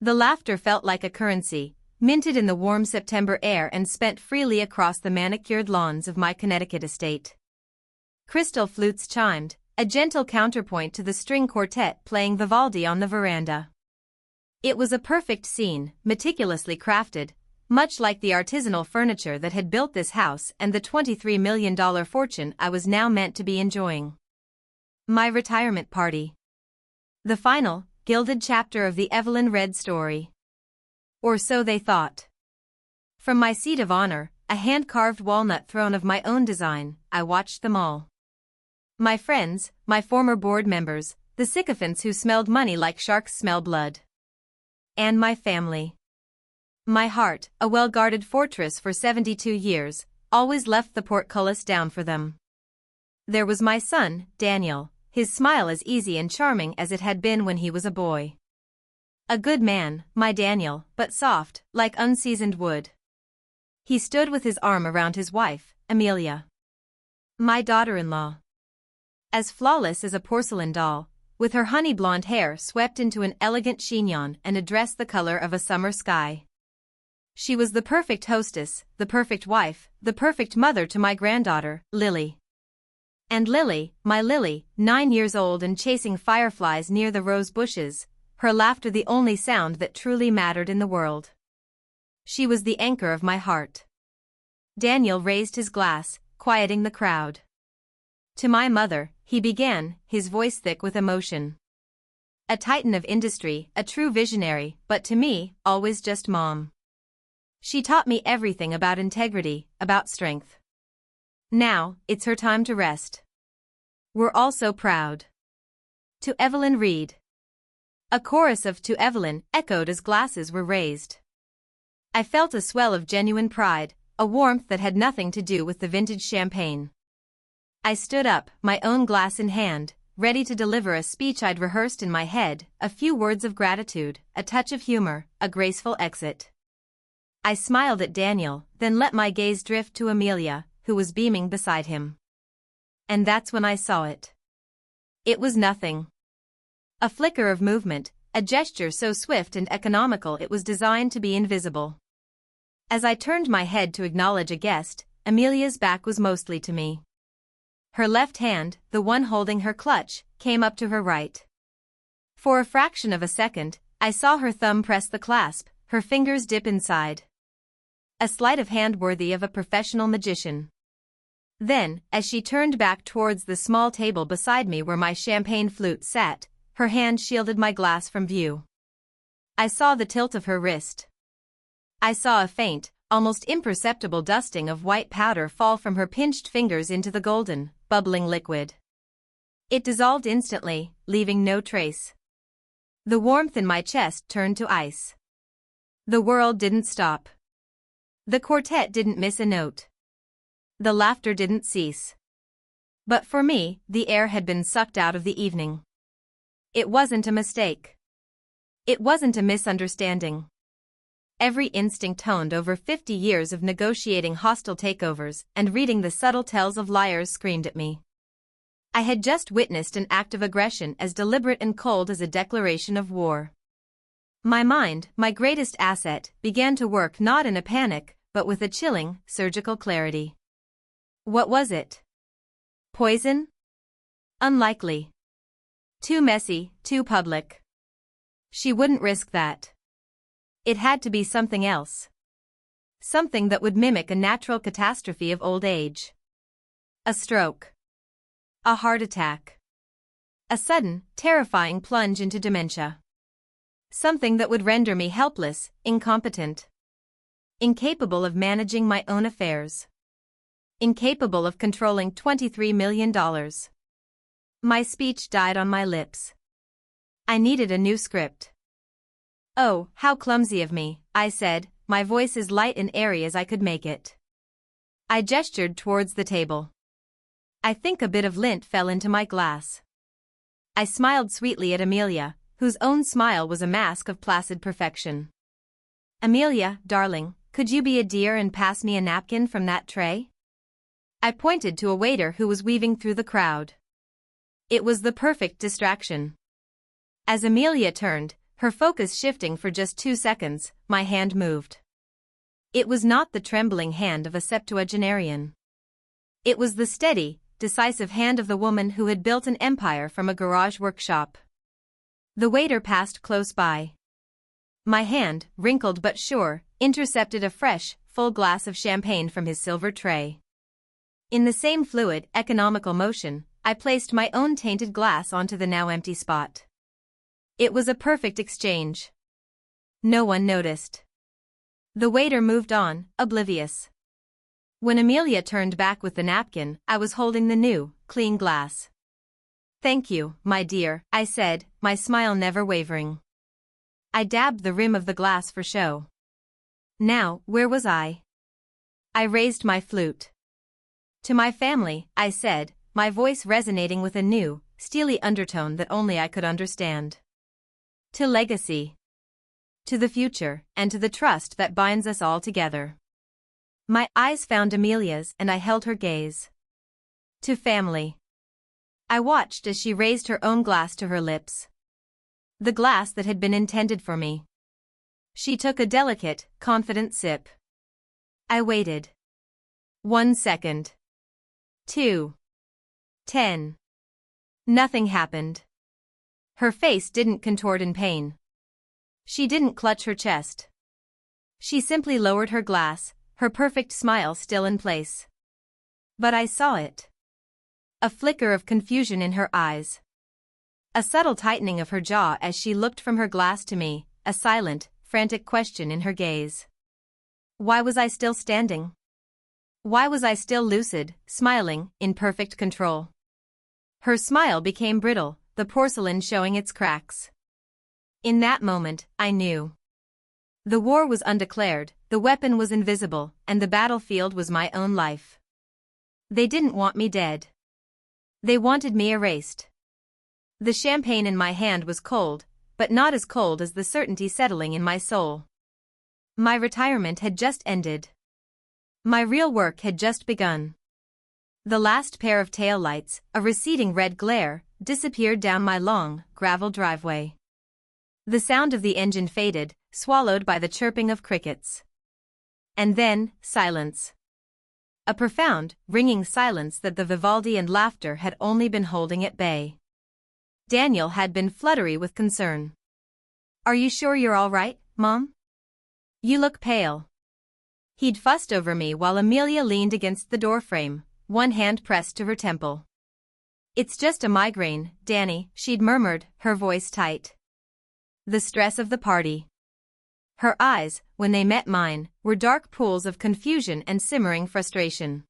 The laughter felt like a currency, minted in the warm September air and spent freely across the manicured lawns of my Connecticut estate. Crystal flutes chimed, a gentle counterpoint to the string quartet playing Vivaldi on the veranda. It was a perfect scene, meticulously crafted, much like the artisanal furniture that had built this house and the $23 million fortune I was now meant to be enjoying. My retirement party. The final, gilded chapter of the Evelyn Red story. Or so they thought. From my seat of honor, a hand-carved walnut throne of my own design, I watched them all. My friends, my former board members, the sycophants who smelled money like sharks smell blood. And my family. My heart, a well-guarded fortress for 72 years, always left the portcullis down for them. There was my son, Daniel, his smile as easy and charming as it had been when he was a boy. A good man, my Daniel, but soft, like unseasoned wood. He stood with his arm around his wife, Amelia. My daughter-in-law. As flawless as a porcelain doll, with her honey blonde hair swept into an elegant chignon and a dress the color of a summer sky. She was the perfect hostess, the perfect wife, the perfect mother to my granddaughter, Lily. And Lily, my Lily, 9 years old and chasing fireflies near the rose bushes, her laughter the only sound that truly mattered in the world. She was the anchor of my heart. Daniel raised his glass, quieting the crowd. To my mother, he began, his voice thick with emotion. A titan of industry, a true visionary, but to me, always just Mom. She taught me everything about integrity, about strength. Now, it's her time to rest. We're all so proud. To Evelyn Reed. A chorus of "To Evelyn" echoed as glasses were raised. I felt a swell of genuine pride, a warmth that had nothing to do with the vintage champagne. I stood up, my own glass in hand, ready to deliver a speech I'd rehearsed in my head, a few words of gratitude, a touch of humor, a graceful exit. I smiled at Daniel, then let my gaze drift to Amelia, who was beaming beside him. And that's when I saw it. It was nothing. A flicker of movement, a gesture so swift and economical it was designed to be invisible. As I turned my head to acknowledge a guest, Amelia's back was mostly to me. Her left hand, the one holding her clutch, came up to her right. For a fraction of a second, I saw her thumb press the clasp, her fingers dip inside. A sleight of hand worthy of a professional magician. Then, as she turned back towards the small table beside me where my champagne flute sat, her hand shielded my glass from view. I saw the tilt of her wrist. I saw a faint, almost imperceptible dusting of white powder fall from her pinched fingers into the golden, bubbling liquid. It dissolved instantly, leaving no trace. The warmth in my chest turned to ice. The world didn't stop. The quartet didn't miss a note. The laughter didn't cease. But for me, the air had been sucked out of the evening. It wasn't a mistake. It wasn't a misunderstanding. Every instinct honed over 50 years of negotiating hostile takeovers and reading the subtle tells of liars screamed at me. I had just witnessed an act of aggression as deliberate and cold as a declaration of war. My mind, my greatest asset, began to work not in a panic, but with a chilling, surgical clarity. What was it? Poison? Unlikely. Too messy, too public. She wouldn't risk that. It had to be something else. Something that would mimic a natural catastrophe of old age. A stroke. A heart attack. A sudden, terrifying plunge into dementia. Something that would render me helpless, incompetent. Incapable of managing my own affairs. Incapable of controlling $23 million. My speech died on my lips. I needed a new script. "Oh, how clumsy of me," I said, my voice as light and airy as I could make it. I gestured towards the table. I think a bit of lint fell into my glass. I smiled sweetly at Amelia, whose own smile was a mask of placid perfection. "Amelia, darling, could you be a dear and pass me a napkin from that tray?" I pointed to a waiter who was weaving through the crowd. It was the perfect distraction. As Amelia turned, Her focus shifting for just 2 seconds, my hand moved. It was not the trembling hand of a septuagenarian. It was the steady, decisive hand of the woman who had built an empire from a garage workshop. The waiter passed close by. My hand, wrinkled but sure, intercepted a fresh, full glass of champagne from his silver tray. In the same fluid, economical motion, I placed my own tainted glass onto the now empty spot. It was a perfect exchange. No one noticed. The waiter moved on, oblivious. When Amelia turned back with the napkin, I was holding the new, clean glass. "Thank you, my dear," I said, my smile never wavering. I dabbed the rim of the glass for show. Now, where was I? I raised my flute. "To my family," I said, my voice resonating with a new, steely undertone that only I could understand. "To legacy. To the future, and to the trust that binds us all together." My eyes found Amelia's and I held her gaze. "To family." I watched as she raised her own glass to her lips. The glass that had been intended for me. She took a delicate, confident sip. I waited. 1 second. 2. 10. Nothing happened. Her face didn't contort in pain. She didn't clutch her chest. She simply lowered her glass, her perfect smile still in place. But I saw it. A flicker of confusion in her eyes. A subtle tightening of her jaw as she looked from her glass to me, a silent, frantic question in her gaze. Why was I still standing? Why was I still lucid, smiling, in perfect control? Her smile became brittle, the porcelain showing its cracks. In that moment, I knew. The war was undeclared, the weapon was invisible, and the battlefield was my own life. They didn't want me dead. They wanted me erased. The champagne in my hand was cold, but not as cold as the certainty settling in my soul. My retirement had just ended. My real work had just begun. The last pair of taillights, a receding red glare, disappeared down my long, gravel driveway. The sound of the engine faded, swallowed by the chirping of crickets. And then, silence. A profound, ringing silence that the Vivaldi and laughter had only been holding at bay. Daniel had been fluttery with concern. "Are you sure you're all right, Mom? You look pale." He'd fussed over me while Amelia leaned against the doorframe, one hand pressed to her temple. "It's just a migraine, Danny," she'd murmured, her voice tight. The stress of the party. Her eyes, when they met mine, were dark pools of confusion and simmering frustration.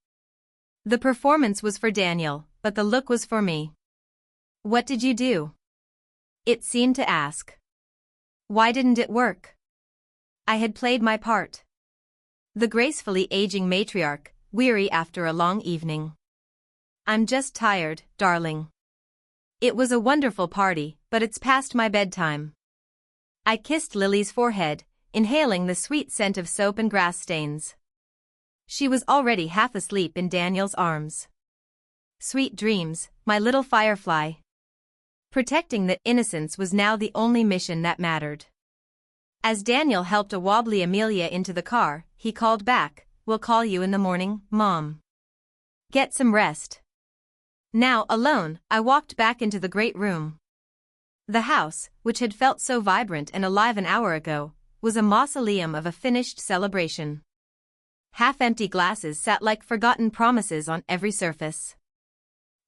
The performance was for Daniel, but the look was for me. "What did you do?" it seemed to ask. Why didn't it work? I had played my part. The gracefully aging matriarch, weary after a long evening. "I'm just tired, darling. It was a wonderful party, but it's past my bedtime." I kissed Lily's forehead, inhaling the sweet scent of soap and grass stains. She was already half asleep in Daniel's arms. Sweet dreams, my little firefly. Protecting the innocence was now the only mission that mattered. As Daniel helped a wobbly Amelia into the car, he called back, "We'll call you in the morning, Mom. Get some rest." Now, alone, I walked back into the great room. The house, which had felt so vibrant and alive an hour ago, was a mausoleum of a finished celebration. Half-empty glasses sat like forgotten promises on every surface.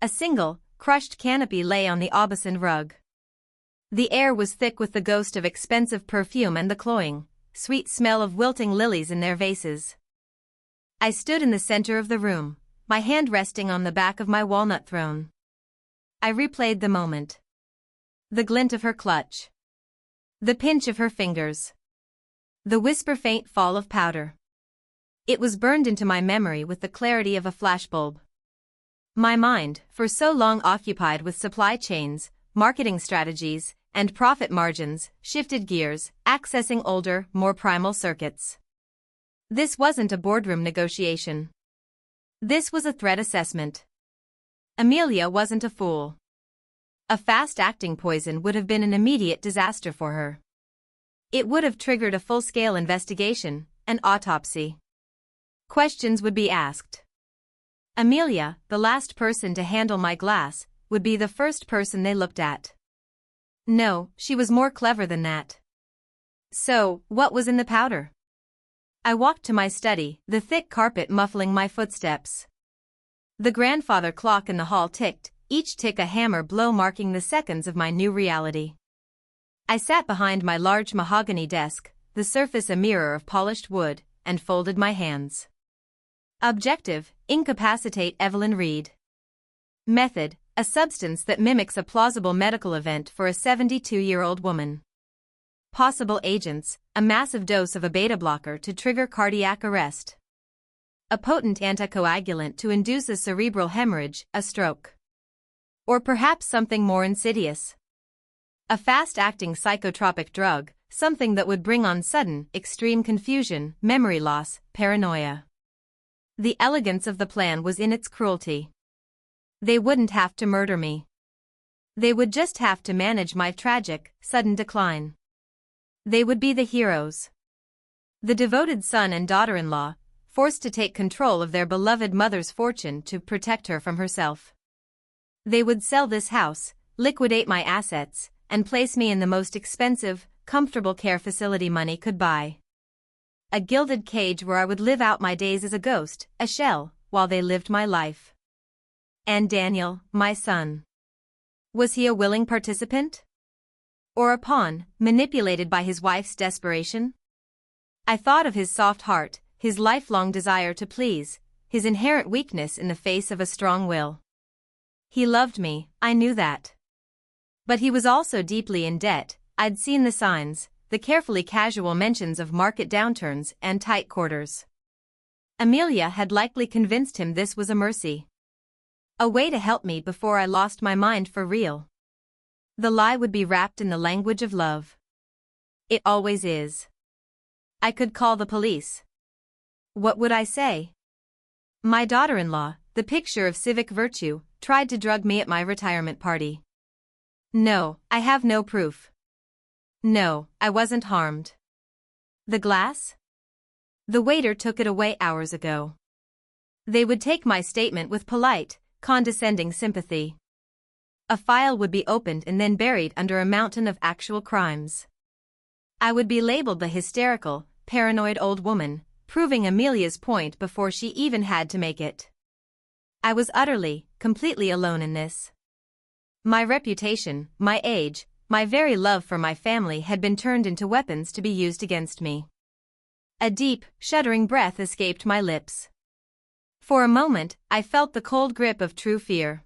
A single, crushed canopy lay on the Aubusson rug. The air was thick with the ghost of expensive perfume and the cloying, sweet smell of wilting lilies in their vases. I stood in the center of the room, my hand resting on the back of my walnut throne. I replayed the moment. The glint of her clutch. The pinch of her fingers. The whisper-faint fall of powder. It was burned into my memory with the clarity of a flashbulb. My mind, for so long occupied with supply chains, marketing strategies, and profit margins, shifted gears, accessing older, more primal circuits. This wasn't a boardroom negotiation. This was a threat assessment. Amelia wasn't a fool. A fast-acting poison would have been an immediate disaster for her. It would have triggered a full-scale investigation, an autopsy. Questions would be asked. Amelia, the last person to handle my glass, would be the first person they looked at. No, she was more clever than that. So, what was in the powder? I walked to my study, the thick carpet muffling my footsteps. The grandfather clock in the hall ticked, each tick a hammer blow marking the seconds of my new reality. I sat behind my large mahogany desk, the surface a mirror of polished wood, and folded my hands. Objective: incapacitate Evelyn Reed. Method: a substance that mimics a plausible medical event for a 72-year-old woman. Possible agents: a massive dose of a beta blocker to trigger cardiac arrest. A potent anticoagulant to induce a cerebral hemorrhage, a stroke. Or perhaps something more insidious. A fast-acting psychotropic drug, something that would bring on sudden, extreme confusion, memory loss, paranoia. The elegance of the plan was in its cruelty. They wouldn't have to murder me. They would just have to manage my tragic, sudden decline. They would be the heroes. The devoted son and daughter-in-law, forced to take control of their beloved mother's fortune to protect her from herself. They would sell this house, liquidate my assets, and place me in the most expensive, comfortable care facility money could buy. A gilded cage where I would live out my days as a ghost, a shell, while they lived my life. And Daniel, my son. Was he a willing participant? Or a pawn, manipulated by his wife's desperation? I thought of his soft heart, his lifelong desire to please, his inherent weakness in the face of a strong will. He loved me, I knew that. But he was also deeply in debt. I'd seen the signs, the carefully casual mentions of market downturns and tight quarters. Amelia had likely convinced him this was a mercy. A way to help me before I lost my mind for real. The lie would be wrapped in the language of love. It always is. I could call the police. What would I say? My daughter-in-law, the picture of civic virtue, tried to drug me at my retirement party. No, I have no proof. No, I wasn't harmed. The glass? The waiter took it away hours ago. They would take my statement with polite, condescending sympathy. A file would be opened and then buried under a mountain of actual crimes. I would be labeled the hysterical, paranoid old woman, proving Amelia's point before she even had to make it. I was utterly, completely alone in this. My reputation, my age, my very love for my family had been turned into weapons to be used against me. A deep, shuddering breath escaped my lips. For a moment, I felt the cold grip of true fear.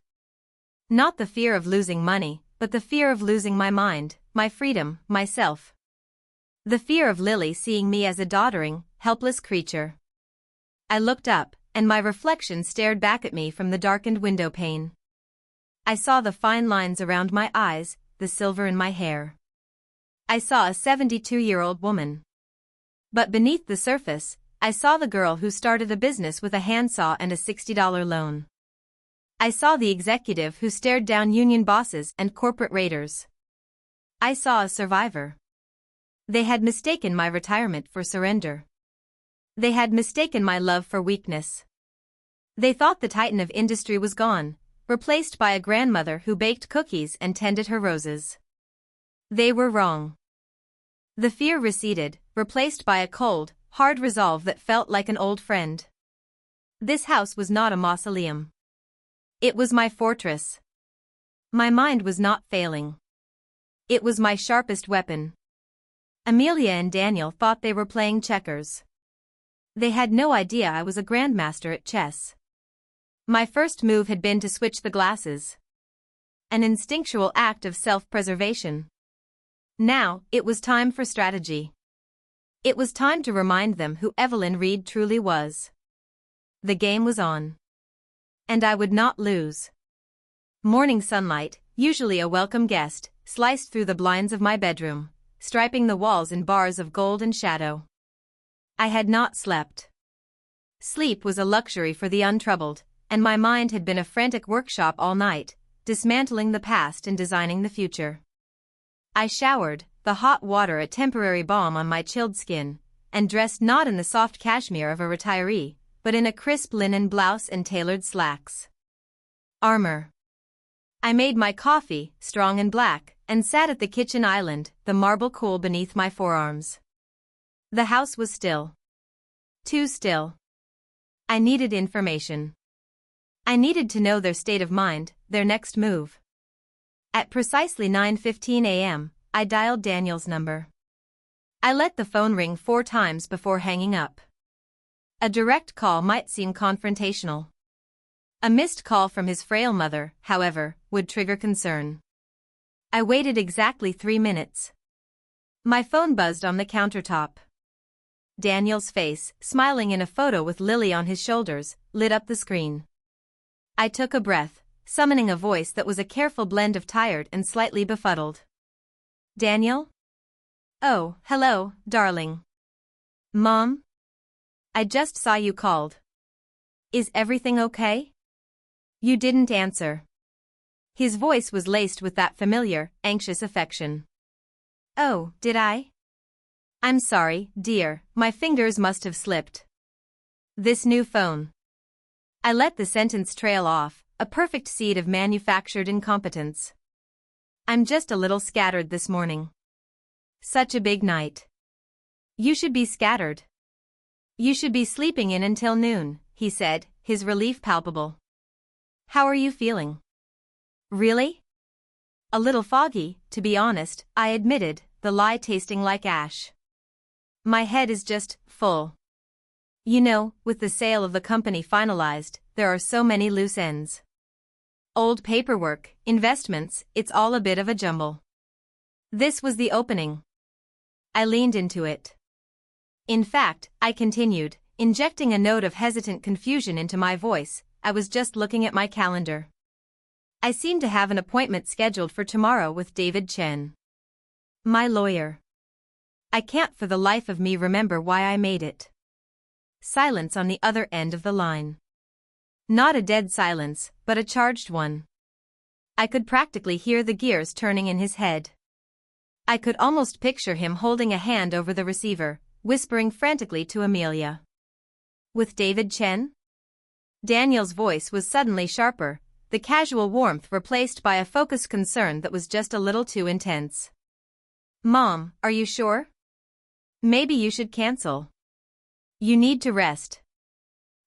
Not the fear of losing money, but the fear of losing my mind, my freedom, myself. The fear of Lily seeing me as a doddering, helpless creature. I looked up, and my reflection stared back at me from the darkened window pane. I saw the fine lines around my eyes, the silver in my hair. I saw a 72-year-old woman. But beneath the surface, I saw the girl who started a business with a handsaw and a $60 loan. I saw the executive who stared down union bosses and corporate raiders. I saw a survivor. They had mistaken my retirement for surrender. They had mistaken my love for weakness. They thought the titan of industry was gone, replaced by a grandmother who baked cookies and tended her roses. They were wrong. The fear receded, replaced by a cold, hard resolve that felt like an old friend. This house was not a mausoleum. It was my fortress. My mind was not failing. It was my sharpest weapon. Amelia and Daniel thought they were playing checkers. They had no idea I was a grandmaster at chess. My first move had been to switch the glasses. An instinctual act of self-preservation. Now, it was time for strategy. It was time to remind them who Evelyn Reed truly was. The game was on. And I would not lose. Morning sunlight, usually a welcome guest, sliced through the blinds of my bedroom, striping the walls in bars of gold and shadow. I had not slept. Sleep was a luxury for the untroubled, and my mind had been a frantic workshop all night, dismantling the past and designing the future. I showered, the hot water a temporary balm on my chilled skin, and dressed not in the soft cashmere of a retiree, but in a crisp linen blouse and tailored slacks. Armor. I made my coffee, strong and black, and sat at the kitchen island, the marble cool beneath my forearms. The house was still. Too still. I needed information. I needed to know their state of mind, their next move. At precisely 9:15 a.m., I dialed Daniel's number. I let the phone ring 4 times before hanging up. A direct call might seem confrontational. A missed call from his frail mother, however, would trigger concern. I waited exactly 3 minutes. My phone buzzed on the countertop. Daniel's face, smiling in a photo with Lily on his shoulders, lit up the screen. I took a breath, summoning a voice that was a careful blend of tired and slightly befuddled. Daniel? Oh, hello, darling. Mom? I just saw you called. Is everything okay? You didn't answer. His voice was laced with that familiar, anxious affection. Oh, did I? I'm sorry, dear, my fingers must have slipped. This new phone. I let the sentence trail off, a perfect seed of manufactured incompetence. I'm just a little scattered this morning. Such a big night. You should be scattered. You should be sleeping in until noon, he said, his relief palpable. How are you feeling? Really? A little foggy, to be honest, I admitted, the lie tasting like ash. My head is just full. You know, with the sale of the company finalized, there are so many loose ends. Old paperwork, investments, it's all a bit of a jumble. This was the opening. I leaned into it. In fact, I continued, injecting a note of hesitant confusion into my voice, I was just looking at my calendar. I seem to have an appointment scheduled for tomorrow with David Chen. My lawyer. I can't for the life of me remember why I made it. Silence on the other end of the line. Not a dead silence, but a charged one. I could practically hear the gears turning in his head. I could almost picture him holding a hand over the receiver, whispering frantically to Amelia. With David Chen? Daniel's voice was suddenly sharper, the casual warmth replaced by a focused concern that was just a little too intense. Mom, are you sure? Maybe you should cancel. You need to rest.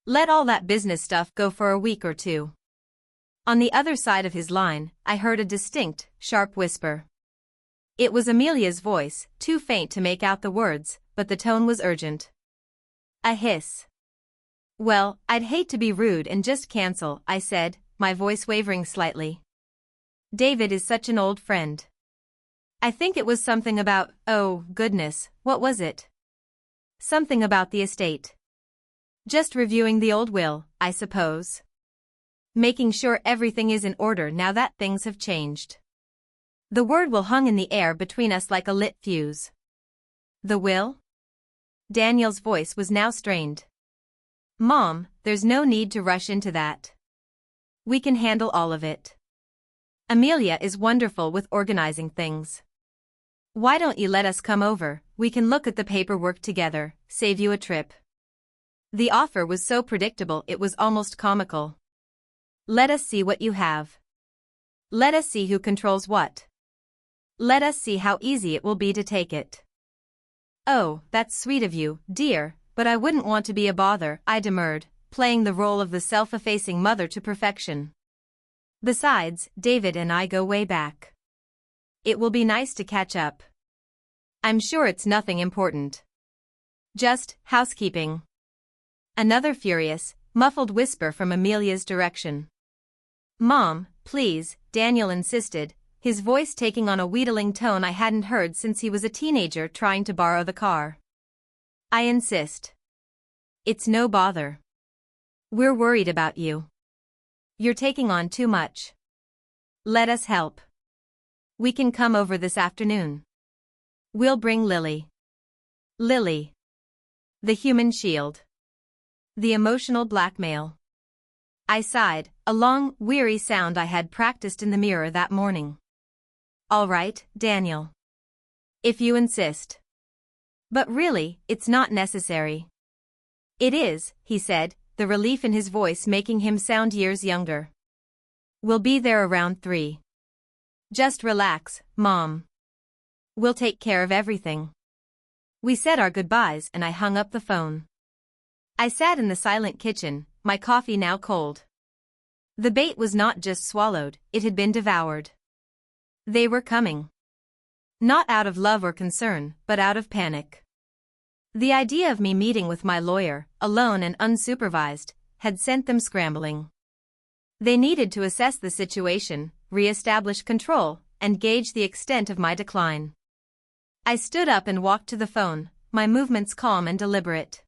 Let all that business stuff go for a week or 2. On the other side of his line, I heard a distinct, sharp whisper. It was Amelia's voice, too faint to make out the words, but the tone was urgent. A hiss. Well, I'd hate to be rude and just cancel, I said, my voice wavering slightly. David is such an old friend. I think it was something about, oh, goodness, what was it? Something about the estate. Just reviewing the old will, I suppose. Making sure everything is in order now that things have changed. The word will hung in the air between us like a lit fuse. The will? Daniel's voice was now strained. Mom, there's no need to rush into that. We can handle all of it. Amelia is wonderful with organizing things. Why don't you let us come over, we can look at the paperwork together, save you a trip. The offer was so predictable it was almost comical. Let us see what you have. Let us see who controls what. Let us see how easy it will be to take it. Oh, that's sweet of you, dear, but I wouldn't want to be a bother, I demurred, playing the role of the self-effacing mother to perfection. Besides, David and I go way back. It will be nice to catch up. I'm sure it's nothing important. Just housekeeping. Another furious, muffled whisper from Amelia's direction. Mom, please, Daniel insisted, his voice taking on a wheedling tone I hadn't heard since he was a teenager trying to borrow the car. I insist. It's no bother. We're worried about you. You're taking on too much. Let us help. We can come over this afternoon. We'll bring Lily. Lily. The human shield. The emotional blackmail. I sighed, a long, weary sound I had practiced in the mirror that morning. All right, Daniel. If you insist. But really, it's not necessary. It is, he said, the relief in his voice making him sound years younger. We'll be there around 3. Just relax, Mom. We'll take care of everything. We said our goodbyes and I hung up the phone. I sat in the silent kitchen, my coffee now cold. The bait was not just swallowed, it had been devoured. They were coming. Not out of love or concern, but out of panic. The idea of me meeting with my lawyer, alone and unsupervised, had sent them scrambling. They needed to assess the situation, re-establish control, and gauge the extent of my decline. I stood up and walked to the phone, my movements calm and deliberate.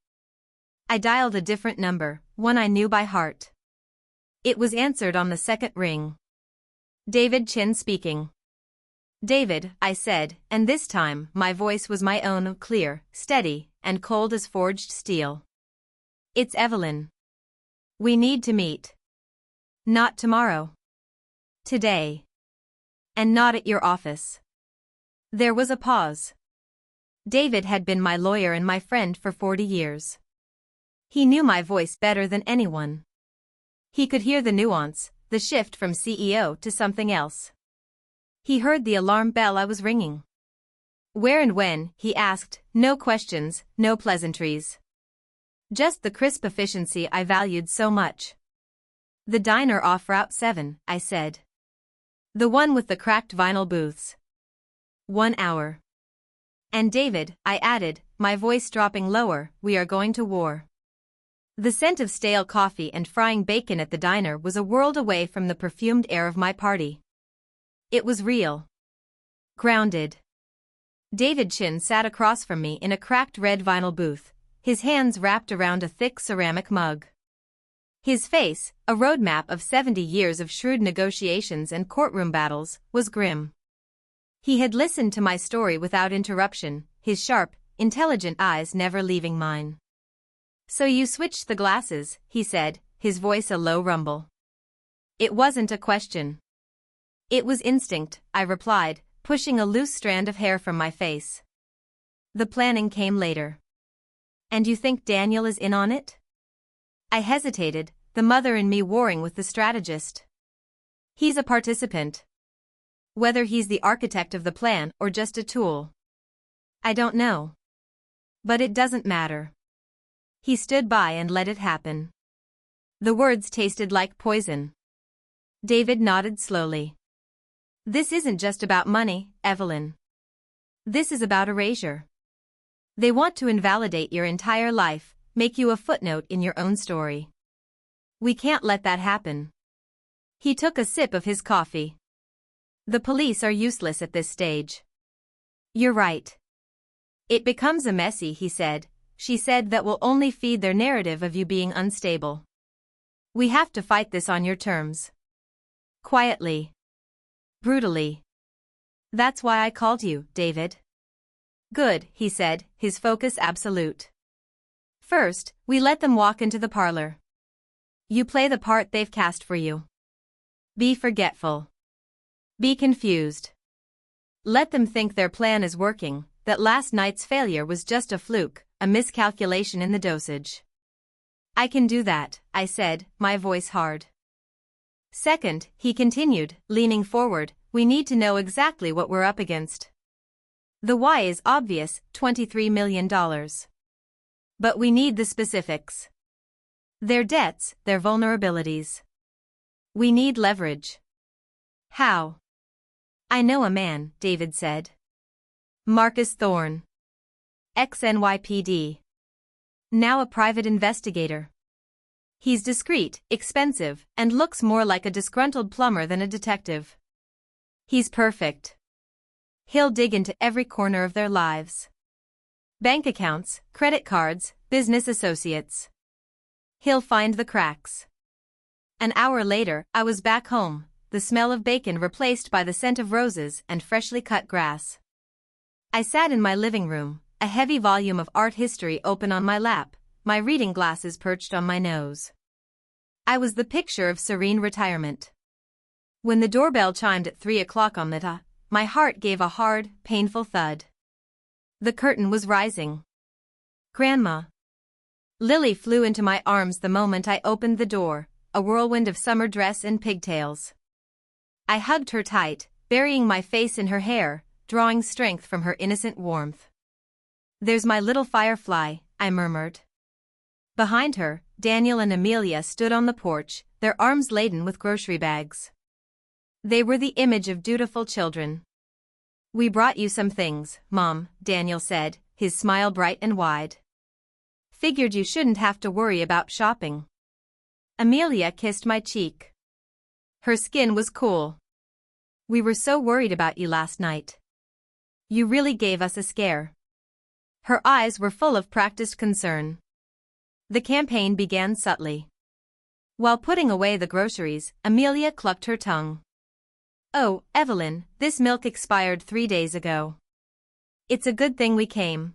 I dialed a different number, one I knew by heart. It was answered on the second ring. David Chin speaking. David, I said, and this time my voice was my own, clear, steady, and cold as forged steel. It's Evelyn. We need to meet. Not tomorrow. Today. And not at your office. There was a pause. David had been my lawyer and my friend for 40 years. He knew my voice better than anyone. He could hear the nuance, the shift from CEO to something else. He heard the alarm bell I was ringing. Where and when, he asked, no questions, no pleasantries. Just the crisp efficiency I valued so much. The diner off Route 7, I said. The one with the cracked vinyl booths. 1 hour. And David, I added, my voice dropping lower, we are going to war. The scent of stale coffee and frying bacon at the diner was a world away from the perfumed air of my party. It was real. Grounded. David Chin sat across from me in a cracked red vinyl booth, his hands wrapped around a thick ceramic mug. His face, a roadmap of 70 years of shrewd negotiations and courtroom battles, was grim. He had listened to my story without interruption, his sharp, intelligent eyes never leaving mine. So you switched the glasses, he said, his voice a low rumble. It wasn't a question. It was instinct, I replied, pushing a loose strand of hair from my face. The planning came later. And you think Daniel is in on it? I hesitated, the mother in me warring with the strategist. He's a participant. Whether he's the architect of the plan or just a tool. I don't know. But it doesn't matter. He stood by and let it happen. The words tasted like poison. David nodded slowly. This isn't just about money, Evelyn. This is about erasure. They want to invalidate your entire life, make you a footnote in your own story. We can't let that happen. He took a sip of his coffee. The police are useless at this stage. You're right. It becomes a messy, he said. She said that will only feed their narrative of you being unstable. We have to fight this on your terms. Quietly. Brutally. That's why I called you, David. Good, he said, his focus absolute. First, we let them walk into the parlor. You play the part they've cast for you. Be forgetful. Be confused. Let them think their plan is working, that last night's failure was just a fluke, a miscalculation in the dosage. I can do that, I said, my voice hard. Second, he continued, leaning forward, we need to know exactly what we're up against. The why is obvious, $23 million. But we need the specifics. Their debts, their vulnerabilities. We need leverage. How? I know a man, David said. Marcus Thorne. Ex-NYPD. Now a private investigator. He's discreet, expensive, and looks more like a disgruntled plumber than a detective. He's perfect. He'll dig into every corner of their lives. Bank accounts, credit cards, business associates. He'll find the cracks. An hour later, I was back home, the smell of bacon replaced by the scent of roses and freshly cut grass. I sat in my living room, a heavy volume of art history open on my lap, my reading glasses perched on my nose. I was the picture of serene retirement. When the doorbell chimed at 3 o'clock on the dot, my heart gave a hard, painful thud. The curtain was rising. Grandma. Lily flew into my arms the moment I opened the door, a whirlwind of summer dress and pigtails. I hugged her tight, burying my face in her hair, drawing strength from her innocent warmth. "There's my little firefly," I murmured. Behind her, Daniel and Amelia stood on the porch, their arms laden with grocery bags. They were the image of dutiful children. "We brought you some things, Mom," Daniel said, his smile bright and wide. "Figured you shouldn't have to worry about shopping." Amelia kissed my cheek. Her skin was cool. "We were so worried about you last night. You really gave us a scare." Her eyes were full of practiced concern. The campaign began subtly. While putting away the groceries, Amelia clucked her tongue. "Oh, Evelyn, this milk expired 3 days ago. It's a good thing we came.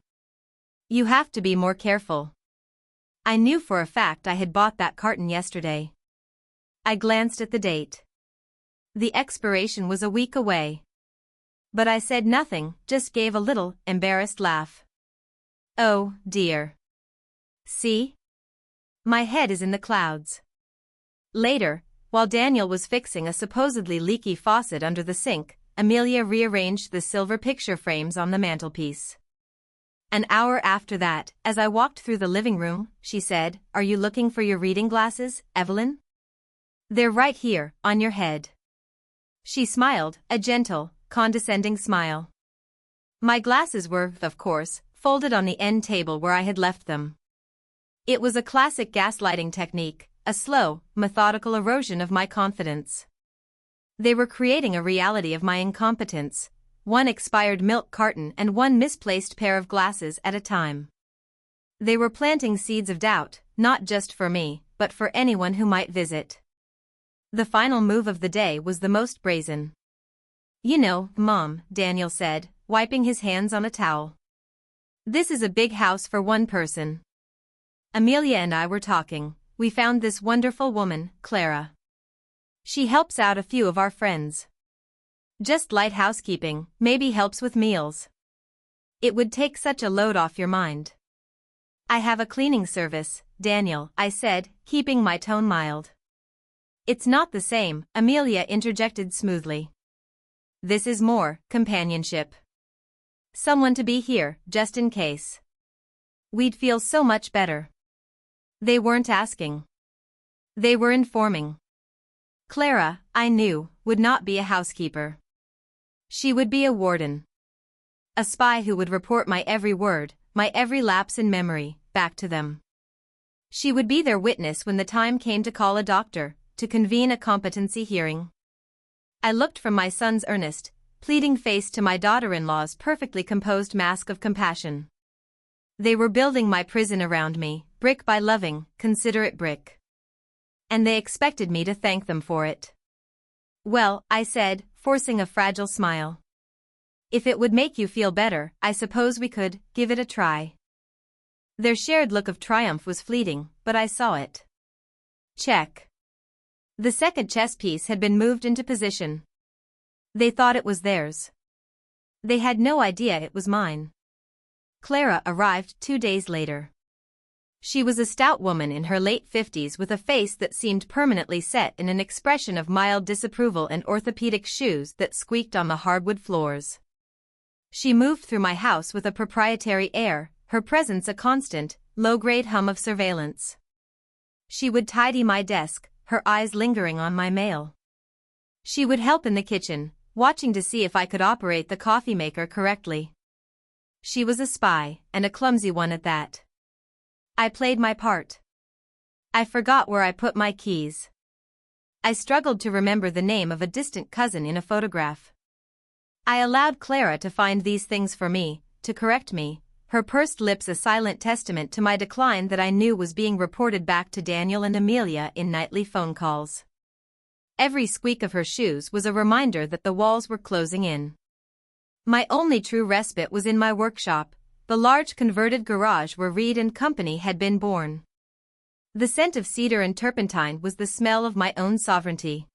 You have to be more careful." I knew for a fact I had bought that carton yesterday. I glanced at the date. The expiration was a week away. But I said nothing, just gave a little, embarrassed laugh. "Oh, dear. See? My head is in the clouds." Later, while Daniel was fixing a supposedly leaky faucet under the sink, Amelia rearranged the silver picture frames on the mantelpiece. An hour after that, as I walked through the living room, she said, "Are you looking for your reading glasses, Evelyn? They're right here, on your head." She smiled, a gentle, condescending smile. My glasses were, of course, folded on the end table where I had left them. It was a classic gaslighting technique, a slow, methodical erosion of my confidence. They were creating a reality of my incompetence, one expired milk carton and one misplaced pair of glasses at a time. They were planting seeds of doubt, not just for me, but for anyone who might visit. The final move of the day was the most brazen. "You know, Mom," Daniel said, wiping his hands on a towel. "This is a big house for one person. Amelia and I were talking. We found this wonderful woman, Clara. She helps out a few of our friends. Just light housekeeping, maybe helps with meals. It would take such a load off your mind." "I have a cleaning service, Daniel," I said, keeping my tone mild. "It's not the same," Amelia interjected smoothly. "This is more companionship. Someone to be here, just in case. We'd feel so much better." They weren't asking. They were informing. Clara, I knew, would not be a housekeeper. She would be a warden. A spy who would report my every word, my every lapse in memory, back to them. She would be their witness when the time came to call a doctor, to convene a competency hearing. I looked from my son's earnest, pleading face to my daughter-in-law's perfectly composed mask of compassion. They were building my prison around me, brick by loving, considerate brick. And they expected me to thank them for it. "Well," I said, forcing a fragile smile. "If it would make you feel better, I suppose we could give it a try." Their shared look of triumph was fleeting, but I saw it. Check. The second chess piece had been moved into position. They thought it was theirs. They had no idea it was mine. Clara arrived 2 days later. She was a stout woman in her late 50s with a face that seemed permanently set in an expression of mild disapproval and orthopedic shoes that squeaked on the hardwood floors. She moved through my house with a proprietary air, her presence a constant, low-grade hum of surveillance. She would tidy my desk, her eyes lingering on my mail. She would help in the kitchen, watching to see if I could operate the coffee maker correctly. She was a spy, and a clumsy one at that. I played my part. I forgot where I put my keys. I struggled to remember the name of a distant cousin in a photograph. I allowed Clara to find these things for me, to correct me, her pursed lips a silent testament to my decline that I knew was being reported back to Daniel and Amelia in nightly phone calls. Every squeak of her shoes was a reminder that the walls were closing in. My only true respite was in my workshop, the large converted garage where Reed and Company had been born. The scent of cedar and turpentine was the smell of my own sovereignty.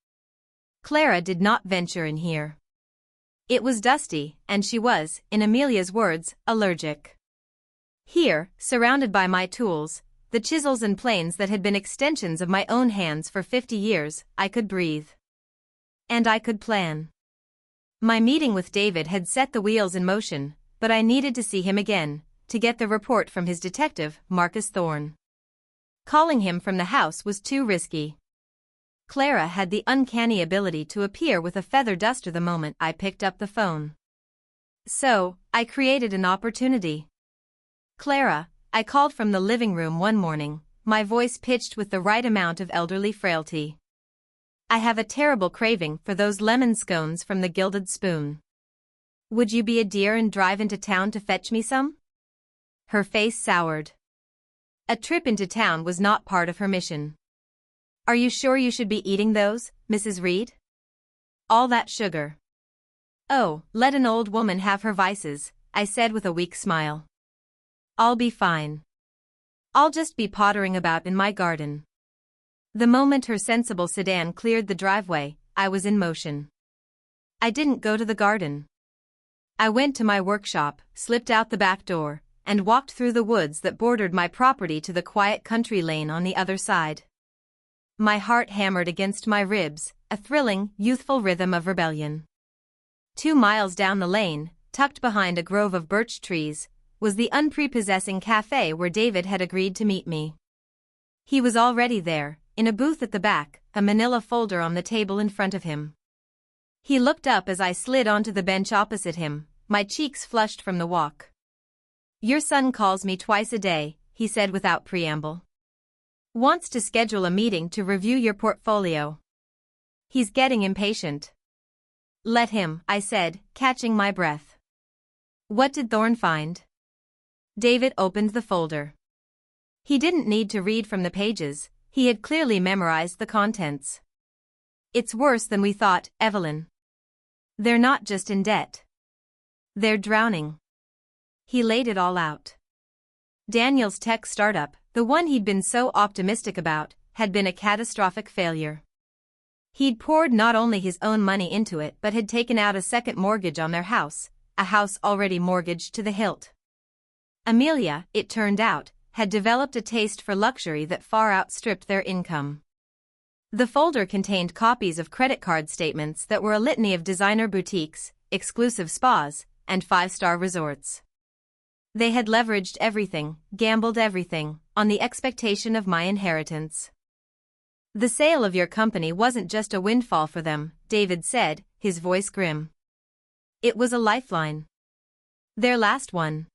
Clara did not venture in here. It was dusty, and she was, in Amelia's words, allergic. Here, surrounded by my tools, the chisels and planes that had been extensions of my own hands for 50 years, I could breathe. And I could plan. My meeting with David had set the wheels in motion, but I needed to see him again, to get the report from his detective, Marcus Thorne. Calling him from the house was too risky. Clara had the uncanny ability to appear with a feather duster the moment I picked up the phone. So, I created an opportunity. "Clara," I called from the living room one morning, my voice pitched with the right amount of elderly frailty. "I have a terrible craving for those lemon scones from the Gilded Spoon. Would you be a dear and drive into town to fetch me some?" Her face soured. A trip into town was not part of her mission. "Are you sure you should be eating those, Mrs. Reed? All that sugar." "Oh, let an old woman have her vices," I said with a weak smile. "I'll be fine. I'll just be pottering about in my garden." The moment her sensible sedan cleared the driveway, I was in motion. I didn't go to the garden. I went to my workshop, slipped out the back door, and walked through the woods that bordered my property to the quiet country lane on the other side. My heart hammered against my ribs, a thrilling, youthful rhythm of rebellion. 2 miles down the lane, tucked behind a grove of birch trees, was the unprepossessing cafe where David had agreed to meet me. He was already there, in a booth at the back, a manila folder on the table in front of him. He looked up as I slid onto the bench opposite him, my cheeks flushed from the walk. "Your son calls me twice a day," he said without preamble. "Wants to schedule a meeting to review your portfolio. He's getting impatient." "Let him," I said, catching my breath. "What did Thorne find?" David opened the folder. He didn't need to read from the pages, he had clearly memorized the contents. "It's worse than we thought, Evelyn. They're not just in debt. They're drowning." He laid it all out. Daniel's tech startup, the one he'd been so optimistic about, had been a catastrophic failure. He'd poured not only his own money into it but had taken out a second mortgage on their house, a house already mortgaged to the hilt. Amelia, it turned out, had developed a taste for luxury that far outstripped their income. The folder contained copies of credit card statements that were a litany of designer boutiques, exclusive spas, and 5-star resorts. They had leveraged everything, gambled everything, on the expectation of my inheritance. "The sale of your company wasn't just a windfall for them," David said, his voice grim. "It was a lifeline. Their last one.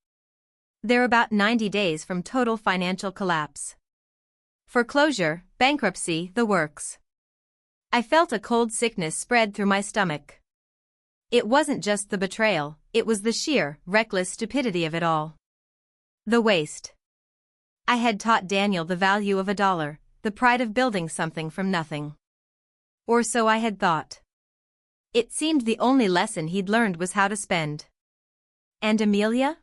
They're about 90 days from total financial collapse. Foreclosure, bankruptcy, the works." I felt a cold sickness spread through my stomach. It wasn't just the betrayal, it was the sheer, reckless stupidity of it all. The waste. I had taught Daniel the value of $1, the pride of building something from nothing. Or so I had thought. It seemed the only lesson he'd learned was how to spend. "And Amelia?"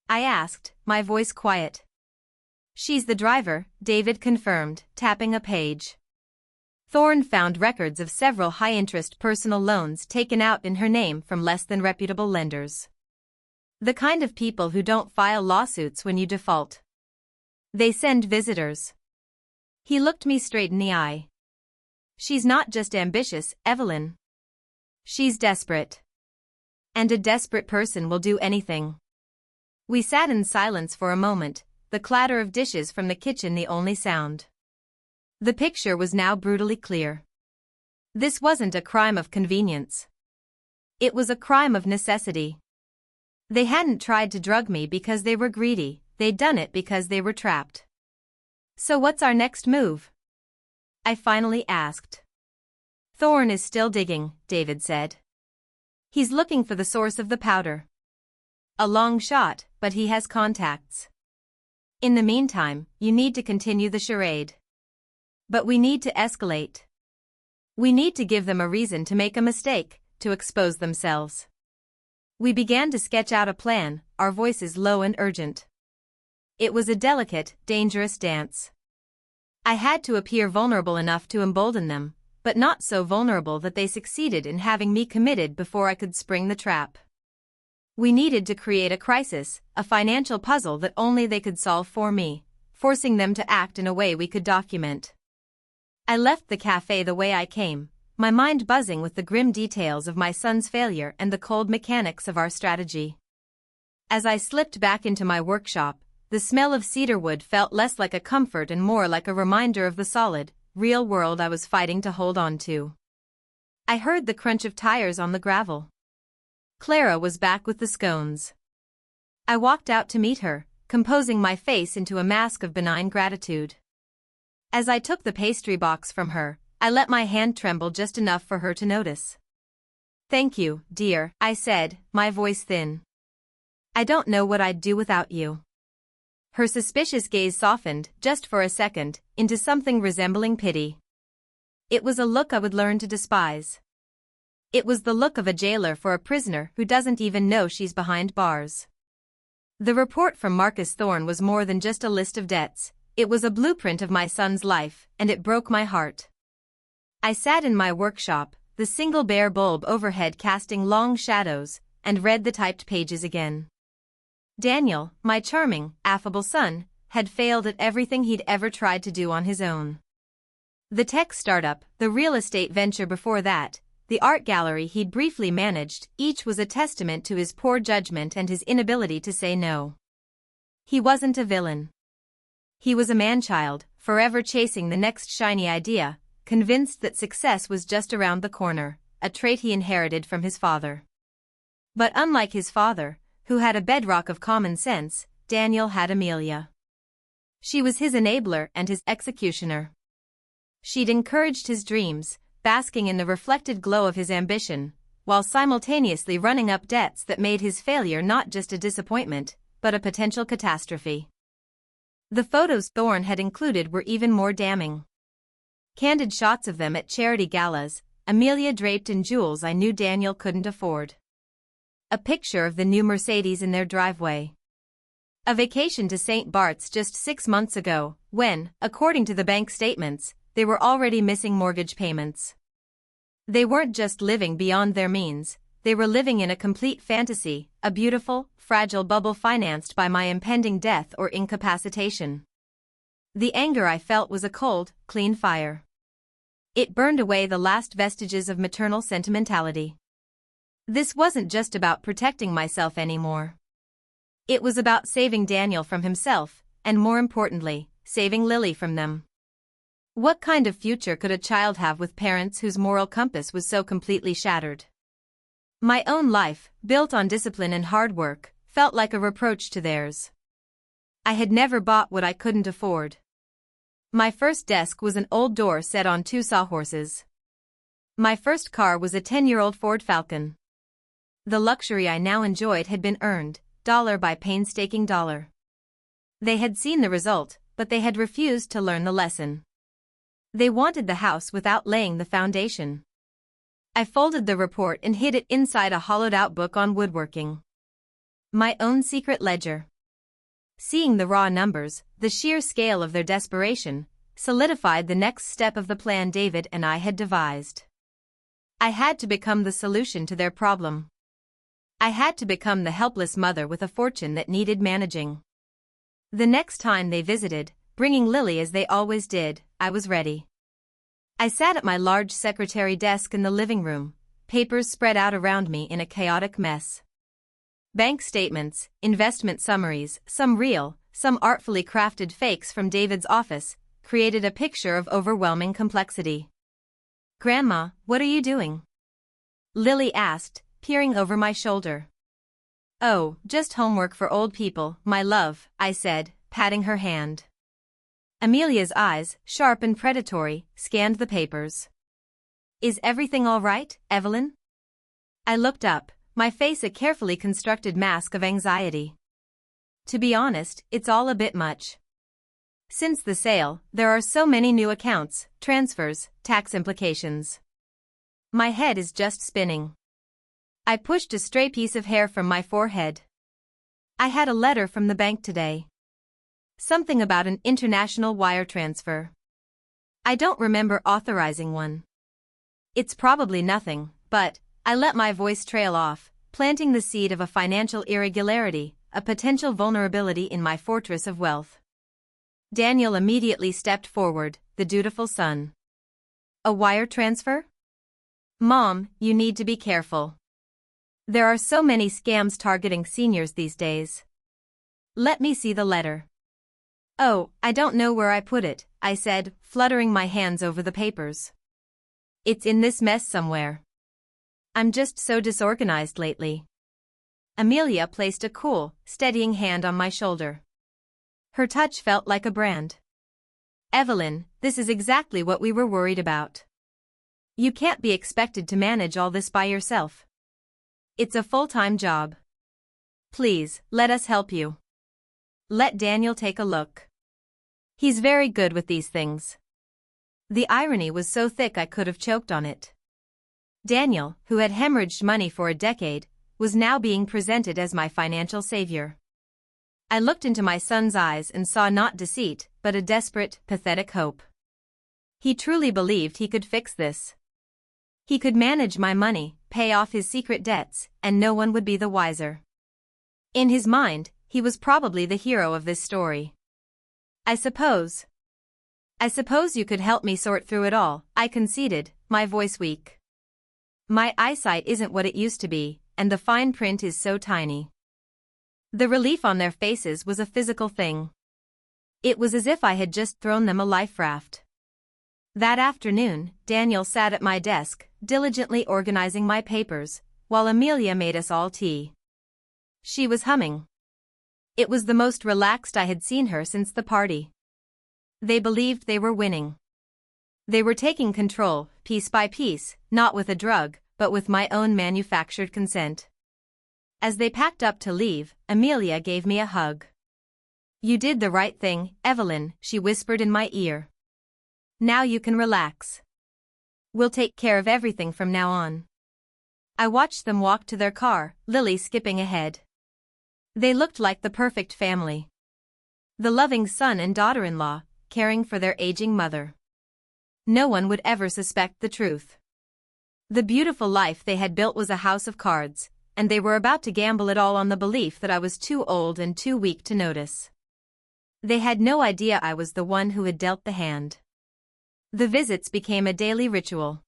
I asked, my voice quiet. "She's the driver," David confirmed, tapping a page. Thorne found records of several high-interest personal loans taken out in her name from less than reputable lenders. The kind of people who don't file lawsuits when you default. They send visitors. He looked me straight in the eye. "She's not just ambitious, Evelyn. She's desperate. And a desperate person will do anything." We sat in silence for a moment, the clatter of dishes from the kitchen the only sound. The picture was now brutally clear. This wasn't a crime of convenience. It was a crime of necessity. They hadn't tried to drug me because they were greedy, they'd done it because they were trapped. "So what's our next move?" I finally asked. "Thorne is still digging," David said. "He's looking for the source of the powder. A long shot, but he has contacts. In the meantime, you need to continue the charade. But we need to escalate. We need to give them a reason to make a mistake, to expose themselves." We began to sketch out a plan, our voices low and urgent. It was a delicate, dangerous dance. I had to appear vulnerable enough to embolden them, but not so vulnerable that they succeeded in having me committed before I could spring the trap. We needed to create a crisis, a financial puzzle that only they could solve for me, forcing them to act in a way we could document. I left the cafe the way I came, my mind buzzing with the grim details of my son's failure and the cold mechanics of our strategy. As I slipped back into my workshop, the smell of cedarwood felt less like a comfort and more like a reminder of the solid, real world I was fighting to hold on to. I heard the crunch of tires on the gravel. Clara was back with the scones. I walked out to meet her, composing my face into a mask of benign gratitude. As I took the pastry box from her, I let my hand tremble just enough for her to notice. "Thank you, dear," I said, my voice thin. "I don't know what I'd do without you." Her suspicious gaze softened, just for a second, into something resembling pity. It was a look I would learn to despise. It was the look of a jailer for a prisoner who doesn't even know she's behind bars. The report from Marcus Thorne was more than just a list of debts. It was a blueprint of my son's life, and it broke my heart. I sat in my workshop, the single bare bulb overhead casting long shadows, and read the typed pages again. Daniel, my charming, affable son, had failed at everything he'd ever tried to do on his own. The tech startup, the real estate venture before that, the art gallery he'd briefly managed, each was a testament to his poor judgment and his inability to say no. He wasn't a villain. He was a man-child, forever chasing the next shiny idea, convinced that success was just around the corner, a trait he inherited from his father. But unlike his father, who had a bedrock of common sense, Daniel had Amelia. She was his enabler and his executioner. She'd encouraged his dreams, basking in the reflected glow of his ambition, while simultaneously running up debts that made his failure not just a disappointment, but a potential catastrophe. The photos Thorne had included were even more damning. Candid shots of them at charity galas, Amelia draped in jewels I knew Daniel couldn't afford. A picture of the new Mercedes in their driveway. A vacation to St. Bart's just 6 months ago, when, according to the bank statements, they were already missing mortgage payments. They weren't just living beyond their means, they were living in a complete fantasy, a beautiful, fragile bubble financed by my impending death or incapacitation. The anger I felt was a cold, clean fire. It burned away the last vestiges of maternal sentimentality. This wasn't just about protecting myself anymore. It was about saving Daniel from himself, and more importantly, saving Lily from them. What kind of future could a child have with parents whose moral compass was so completely shattered? My own life, built on discipline and hard work, felt like a reproach to theirs. I had never bought what I couldn't afford. My first desk was an old door set on 2 sawhorses. My first car was a 10-year-old Ford Falcon. The luxury I now enjoyed had been earned, dollar by painstaking dollar. They had seen the result, but they had refused to learn the lesson. They wanted the house without laying the foundation. I folded the report and hid it inside a hollowed-out book on woodworking. My own secret ledger. Seeing the raw numbers, the sheer scale of their desperation, solidified the next step of the plan David and I had devised. I had to become the solution to their problem. I had to become the helpless mother with a fortune that needed managing. The next time they visited, bringing Lily as they always did, I was ready. I sat at my large secretary desk in the living room, papers spread out around me in a chaotic mess. Bank statements, investment summaries, some real, some artfully crafted fakes from David's office, created a picture of overwhelming complexity. "Grandma, what are you doing?" Lily asked, peering over my shoulder. "Oh, just homework for old people, my love," I said, patting her hand. Amelia's eyes, sharp and predatory, scanned the papers. "Is everything all right, Evelyn?" I looked up, my face a carefully constructed mask of anxiety. To be honest, it's all a bit much. Since the sale, there are so many new accounts, transfers, tax implications. My head is just spinning. I pushed a stray piece of hair from my forehead. I had a letter from the bank today. Something about an international wire transfer. I don't remember authorizing one. It's probably nothing, but I let my voice trail off, planting the seed of a financial irregularity, a potential vulnerability in my fortress of wealth. Daniel immediately stepped forward, the dutiful son. A wire transfer? Mom, you need to be careful. There are so many scams targeting seniors these days. Let me see the letter. Oh, I don't know where I put it, I said, fluttering my hands over the papers. It's in this mess somewhere. I'm just so disorganized lately. Amelia placed a cool, steadying hand on my shoulder. Her touch felt like a brand. Evelyn, this is exactly what we were worried about. You can't be expected to manage all this by yourself. It's a full-time job. Please, let us help you. Let Daniel take a look. He's very good with these things. The irony was so thick I could have choked on it. Daniel, who had hemorrhaged money for a decade, was now being presented as my financial savior. I looked into my son's eyes and saw not deceit, but a desperate, pathetic hope. He truly believed he could fix this. He could manage my money, pay off his secret debts, and no one would be the wiser. In his mind, he was probably the hero of this story. I suppose you could help me sort through it all, I conceded, my voice weak. My eyesight isn't what it used to be, and the fine print is so tiny. The relief on their faces was a physical thing. It was as if I had just thrown them a life raft. That afternoon, Daniel sat at my desk, diligently organizing my papers, while Amelia made us all tea. She was humming. It was the most relaxed I had seen her since the party. They believed they were winning. They were taking control, piece by piece, not with a drug, but with my own manufactured consent. As they packed up to leave, Amelia gave me a hug. You did the right thing, Evelyn, she whispered in my ear. Now you can relax. We'll take care of everything from now on. I watched them walk to their car, Lily skipping ahead. They looked like the perfect family. The loving son and daughter-in-law, caring for their aging mother. No one would ever suspect the truth. The beautiful life they had built was a house of cards, and they were about to gamble it all on the belief that I was too old and too weak to notice. They had no idea I was the one who had dealt the hand. The visits became a daily ritual.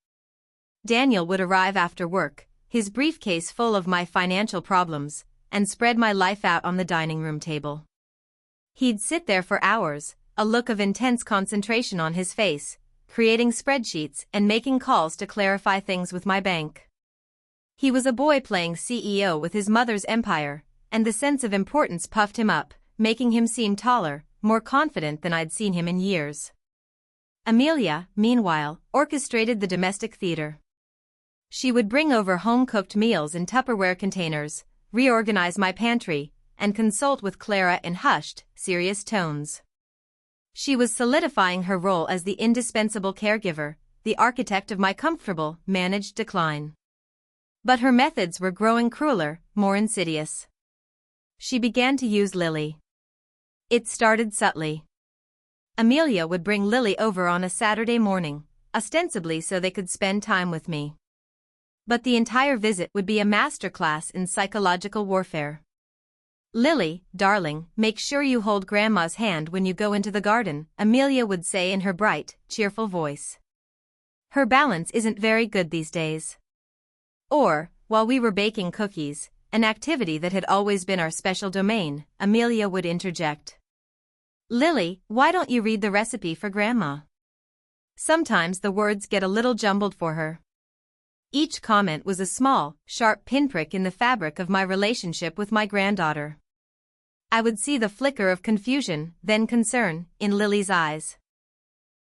Daniel would arrive after work, his briefcase full of my financial problems, and spread my life out on the dining room table. He'd sit there for hours, a look of intense concentration on his face, creating spreadsheets and making calls to clarify things with my bank. He was a boy playing CEO with his mother's empire, and the sense of importance puffed him up, making him seem taller, more confident than I'd seen him in years. Amelia, meanwhile, orchestrated the domestic theater. She would bring over home-cooked meals in Tupperware containers, reorganize my pantry, and consult with Clara in hushed, serious tones. She was solidifying her role as the indispensable caregiver, the architect of my comfortable, managed decline. But her methods were growing crueler, more insidious. She began to use Lily. It started subtly. Amelia would bring Lily over on a Saturday morning, ostensibly so they could spend time with me. But the entire visit would be a masterclass in psychological warfare. Lily, darling, make sure you hold Grandma's hand when you go into the garden, Amelia would say in her bright, cheerful voice. Her balance isn't very good these days. Or, while we were baking cookies, an activity that had always been our special domain, Amelia would interject. Lily, why don't you read the recipe for Grandma? Sometimes the words get a little jumbled for her. Each comment was a small, sharp pinprick in the fabric of my relationship with my granddaughter. I would see the flicker of confusion, then concern, in Lily's eyes.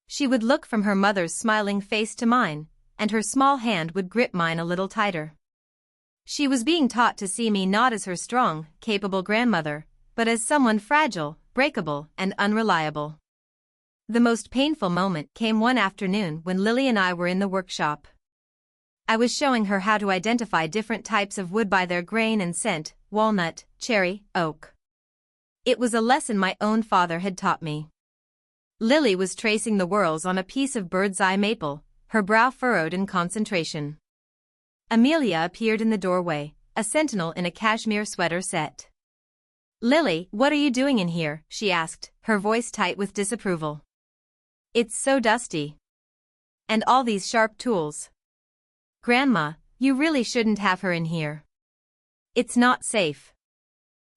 She would look from her mother's smiling face to mine, and her small hand would grip mine a little tighter. She was being taught to see me not as her strong, capable grandmother, but as someone fragile, breakable, and unreliable. The most painful moment came one afternoon when Lily and I were in the workshop. I was showing her how to identify different types of wood by their grain and scent: walnut, cherry, oak. It was a lesson my own father had taught me. Lily was tracing the whorls on a piece of bird's eye maple, her brow furrowed in concentration. Amelia appeared in the doorway, a sentinel in a cashmere sweater set. "Lily, what are you doing in here?" she asked, her voice tight with disapproval. "It's so dusty. And all these sharp tools. Grandma, you really shouldn't have her in here. It's not safe."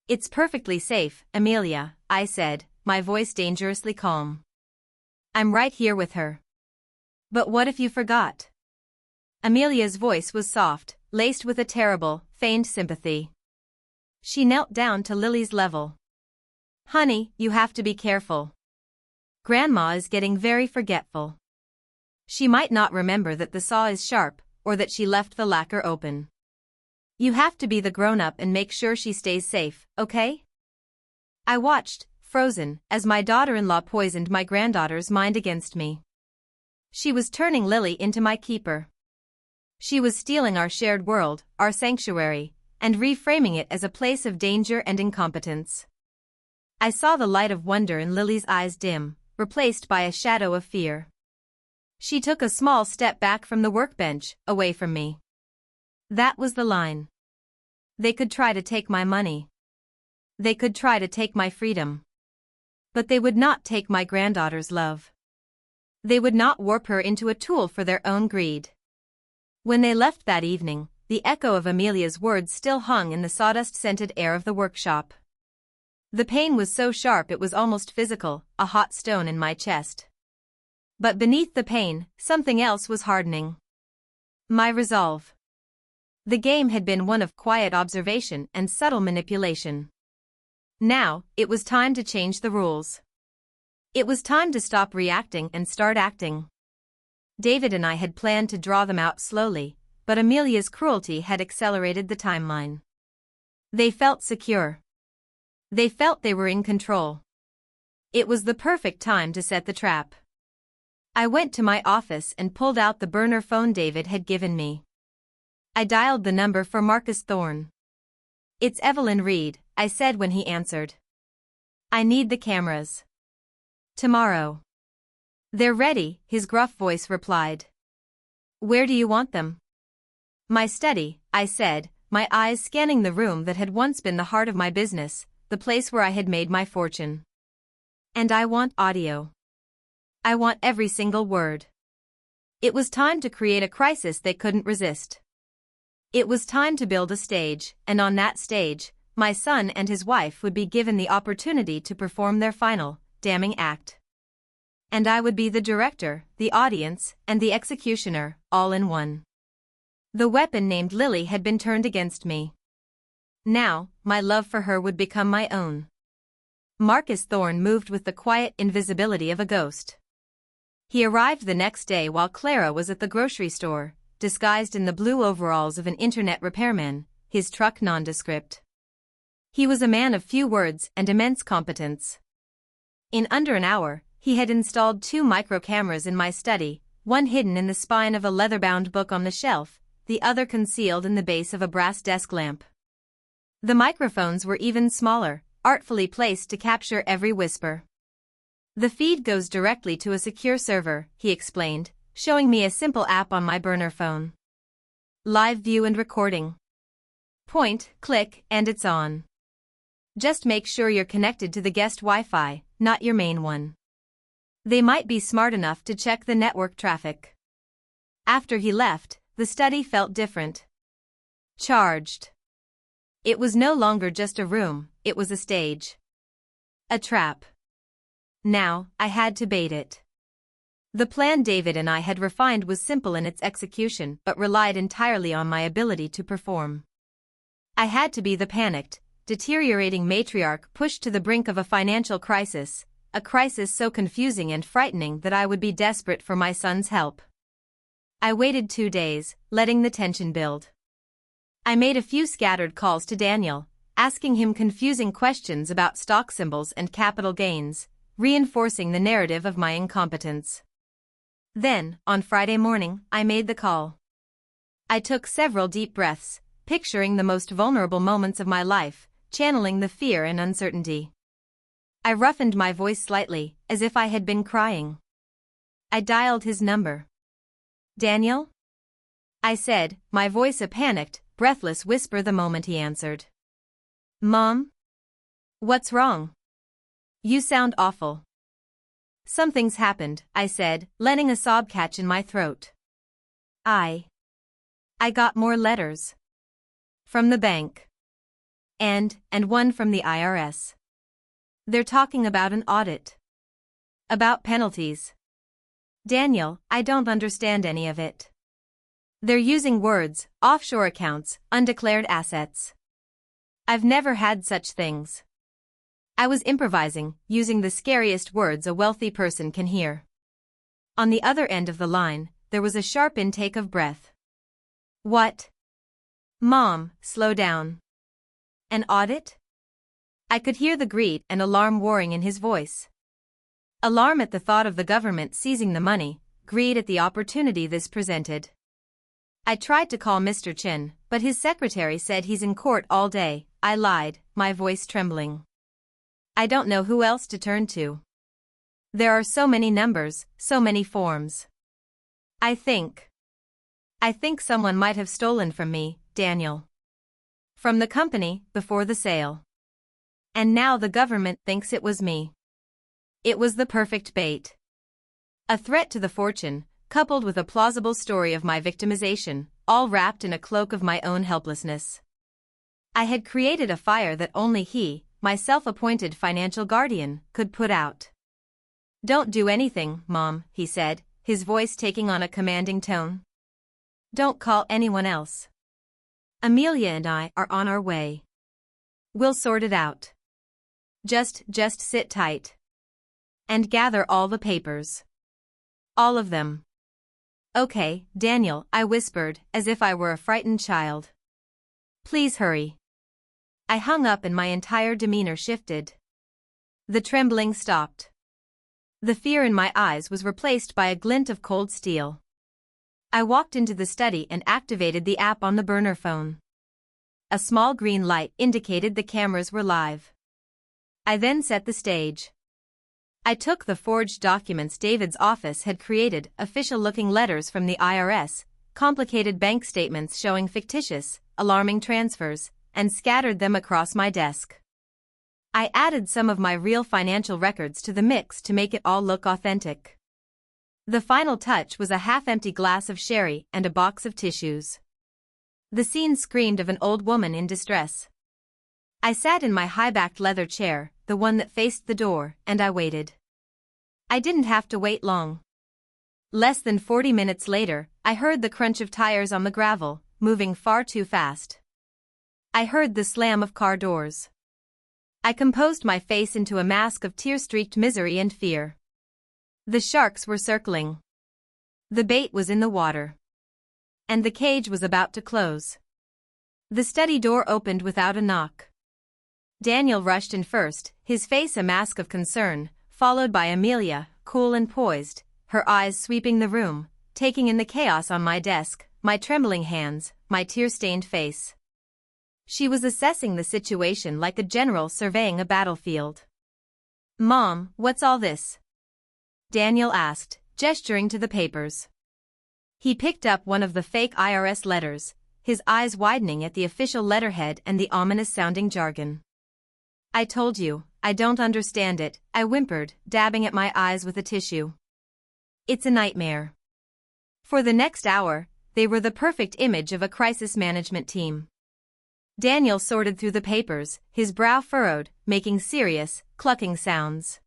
"It's perfectly safe, Amelia," I said, my voice dangerously calm. "I'm right here with her." "But what if you forgot?" Amelia's voice was soft, laced with a terrible, feigned sympathy. She knelt down to Lily's level. "Honey, you have to be careful. Grandma is getting very forgetful. She might not remember that the saw is sharp, or that she left the lacquer open. You have to be the grown-up and make sure she stays safe, okay?" I watched, frozen, as my daughter-in-law poisoned my granddaughter's mind against me. She was turning Lily into my keeper. She was stealing our shared world, our sanctuary, and reframing it as a place of danger and incompetence. I saw the light of wonder in Lily's eyes dim, replaced by a shadow of fear. She took a small step back from the workbench, away from me. That was the line. They could try to take my money. They could try to take my freedom. But they would not take my granddaughter's love. They would not warp her into a tool for their own greed. When they left that evening, the echo of Amelia's words still hung in the sawdust-scented air of the workshop. The pain was so sharp it was almost physical, a hot stone in my chest. But beneath the pain, something else was hardening. My resolve. The game had been one of quiet observation and subtle manipulation. Now, it was time to change the rules. It was time to stop reacting and start acting. David and I had planned to draw them out slowly, but Amelia's cruelty had accelerated the timeline. They felt secure. They felt they were in control. It was the perfect time to set the trap. I went to my office and pulled out the burner phone David had given me. I dialed the number for Marcus Thorne. "It's Evelyn Reed," I said when he answered. "I need the cameras. Tomorrow." "They're ready," his gruff voice replied. "Where do you want them?" "My study," I said, my eyes scanning the room that had once been the heart of my business, the place where I had made my fortune. "And I want audio. I want every single word." It was time to create a crisis they couldn't resist. It was time to build a stage, and on that stage, my son and his wife would be given the opportunity to perform their final, damning act. And I would be the director, the audience, and the executioner, all in one. The weapon named Lily had been turned against me. Now, my love for her would become my own. Marcus Thorne moved with the quiet invisibility of a ghost. He arrived the next day while Clara was at the grocery store, disguised in the blue overalls of an internet repairman, his truck nondescript. He was a man of few words and immense competence. In under an hour, he had installed 2 micro cameras in my study, one hidden in the spine of a leather-bound book on the shelf, the other concealed in the base of a brass desk lamp. The microphones were even smaller, artfully placed to capture every whisper. "The feed goes directly to a secure server," he explained, showing me a simple app on my burner phone. "Live view and recording. Point, click, and it's on. Just make sure you're connected to the guest Wi-Fi, not your main one. They might be smart enough to check the network traffic." After he left, the study felt different. Charged. It was no longer just a room, it was a stage. A trap. Now, I had to bait it. The plan David and I had refined was simple in its execution but relied entirely on my ability to perform. I had to be the panicked, deteriorating matriarch pushed to the brink of a financial crisis, a crisis so confusing and frightening that I would be desperate for my son's help. I waited 2 days, letting the tension build. I made a few scattered calls to Daniel, asking him confusing questions about stock symbols and capital gains, reinforcing the narrative of my incompetence. Then, on Friday morning, I made the call. I took several deep breaths, picturing the most vulnerable moments of my life, channeling the fear and uncertainty. I roughened my voice slightly, as if I had been crying. I dialed his number. Daniel? I said, my voice a panicked, breathless whisper the moment he answered. Mom? What's wrong? You sound awful. Something's happened, I said, letting a sob catch in my throat. I got more letters. From the bank. And one from the IRS. They're talking about an audit. About penalties. Daniel, I don't understand any of it. They're using words, offshore accounts, undeclared assets. I've never had such things. I was improvising, using the scariest words a wealthy person can hear. On the other end of the line, there was a sharp intake of breath. What? Mom, slow down. An audit? I could hear the greed and alarm warring in his voice. Alarm at the thought of the government seizing the money, greed at the opportunity this presented. I tried to call Mr. Chin, but his secretary said he's in court all day. I lied, my voice trembling. I don't know who else to turn to. There are so many numbers, so many forms. I think someone might have stolen from me, Daniel. From the company, before the sale. And now the government thinks it was me. It was the perfect bait. A threat to the fortune, coupled with a plausible story of my victimization, all wrapped in a cloak of my own helplessness. I had created a fire that only he, my self-appointed financial guardian, could put out. Don't do anything, Mom, he said, his voice taking on a commanding tone. Don't call anyone else. Amelia and I are on our way. We'll sort it out. Just sit tight. And gather all the papers. All of them. Okay, Daniel, I whispered, as if I were a frightened child. Please hurry. I hung up and my entire demeanor shifted. The trembling stopped. The fear in my eyes was replaced by a glint of cold steel. I walked into the study and activated the app on the burner phone. A small green light indicated the cameras were live. I then set the stage. I took the forged documents David's office had created, official-looking letters from the IRS, complicated bank statements showing fictitious, alarming transfers, and scattered them across my desk. I added some of my real financial records to the mix to make it all look authentic. The final touch was a half-empty glass of sherry and a box of tissues. The scene screamed of an old woman in distress. I sat in my high-backed leather chair, the one that faced the door, and I waited. I didn't have to wait long. Less than 40 minutes later, I heard the crunch of tires on the gravel, moving far too fast. I heard the slam of car doors. I composed my face into a mask of tear-streaked misery and fear. The sharks were circling. The bait was in the water. And the cage was about to close. The study door opened without a knock. Daniel rushed in first, his face a mask of concern, followed by Amelia, cool and poised, her eyes sweeping the room, taking in the chaos on my desk, my trembling hands, my tear-stained face. She was assessing the situation like a general surveying a battlefield. Mom, what's all this? Daniel asked, gesturing to the papers. He picked up one of the fake IRS letters, his eyes widening at the official letterhead and the ominous-sounding jargon. I told you, I don't understand it, I whimpered, dabbing at my eyes with a tissue. It's a nightmare. For the next hour, they were the perfect image of a crisis management team. Daniel sorted through the papers, his brow furrowed, making serious, clucking sounds.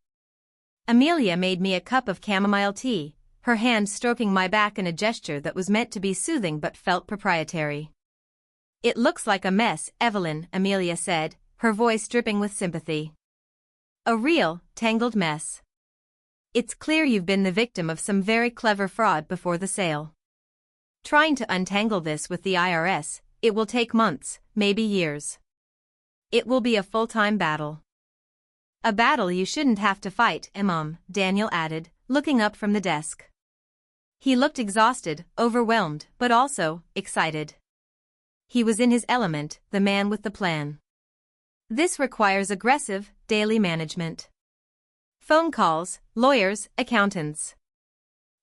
Amelia made me a cup of chamomile tea, her hand stroking my back in a gesture that was meant to be soothing but felt proprietary. It looks like a mess, Evelyn, Amelia said, her voice dripping with sympathy. A real, tangled mess. It's clear you've been the victim of some very clever fraud before the sale. Trying to untangle this with the IRS, it will take months, maybe years. It will be a full-time battle. A battle you shouldn't have to fight, Mom, Daniel added, looking up from the desk. He looked exhausted, overwhelmed, but also excited. He was in his element, the man with the plan. This requires aggressive, daily management. Phone calls, lawyers, accountants.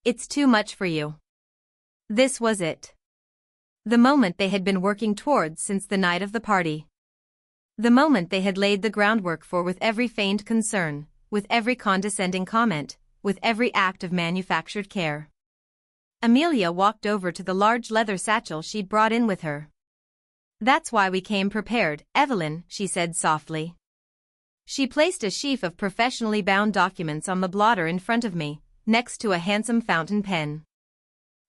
It's too much for you. This was it. The moment they had been working towards since the night of the party. The moment they had laid the groundwork for with every feigned concern, with every condescending comment, with every act of manufactured care. Amelia walked over to the large leather satchel she'd brought in with her. "That's why we came prepared, Evelyn," she said softly. She placed a sheaf of professionally bound documents on the blotter in front of me, next to a handsome fountain pen.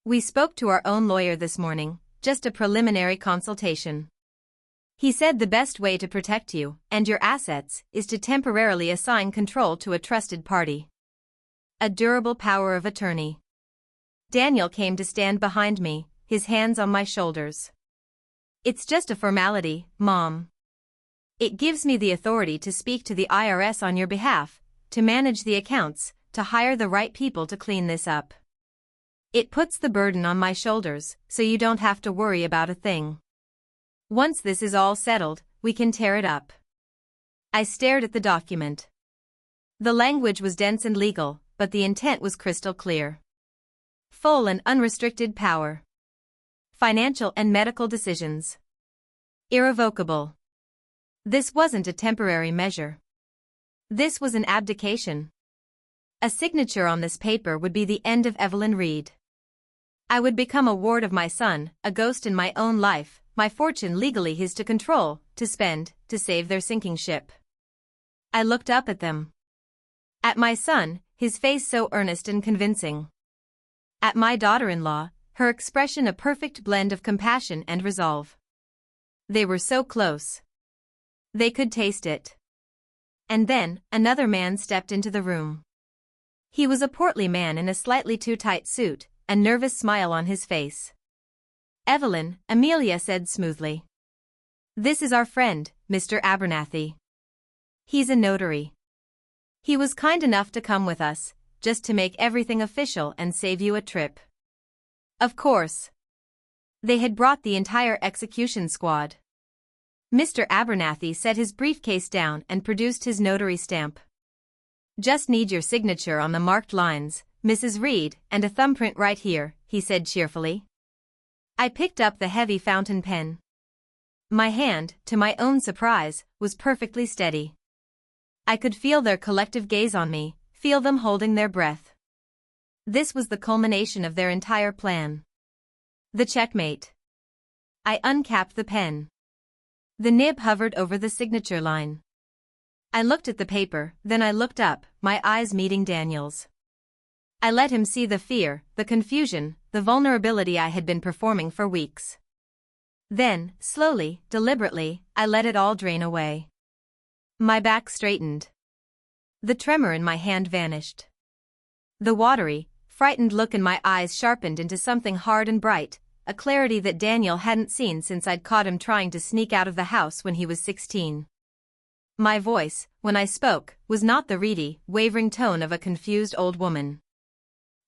"We spoke to our own lawyer this morning, just a preliminary consultation. He said the best way to protect you and your assets is to temporarily assign control to a trusted party. A durable power of attorney." Daniel came to stand behind me, his hands on my shoulders. "It's just a formality, Mom. It gives me the authority to speak to the IRS on your behalf, to manage the accounts, to hire the right people to clean this up. It puts the burden on my shoulders, so you don't have to worry about a thing. Once this is all settled, we can tear it up." I stared at the document. The language was dense and legal, but the intent was crystal clear. Full and unrestricted power. Financial and medical decisions. Irrevocable. This wasn't a temporary measure. This was an abdication. A signature on this paper would be the end of Evelyn Reed. I would become a ward of my son, a ghost in my own life, my fortune legally his to control, to spend, to save their sinking ship. I looked up at them. At my son, his face so earnest and convincing. At my daughter-in-law, her expression a perfect blend of compassion and resolve. They were so close. They could taste it. And then, another man stepped into the room. He was a portly man in a slightly too tight suit, a nervous smile on his face. "Evelyn," Amelia said smoothly. "This is our friend, Mr. Abernathy. He's a notary. He was kind enough to come with us, just to make everything official and save you a trip." Of course. They had brought the entire execution squad. Mr. Abernathy set his briefcase down and produced his notary stamp. "Just need your signature on the marked lines, Mrs. Reed, and a thumbprint right here," he said cheerfully. I picked up the heavy fountain pen. My hand, to my own surprise, was perfectly steady. I could feel their collective gaze on me, feel them holding their breath. This was the culmination of their entire plan. The checkmate. I uncapped the pen. The nib hovered over the signature line. I looked at the paper, then I looked up, my eyes meeting Daniel's. I let him see the fear, the confusion, the vulnerability I had been performing for weeks. Then, slowly, deliberately, I let it all drain away. My back straightened. The tremor in my hand vanished. The watery, frightened look in my eyes sharpened into something hard and bright, a clarity that Daniel hadn't seen since I'd caught him trying to sneak out of the house when he was 16. My voice, when I spoke, was not the reedy, wavering tone of a confused old woman.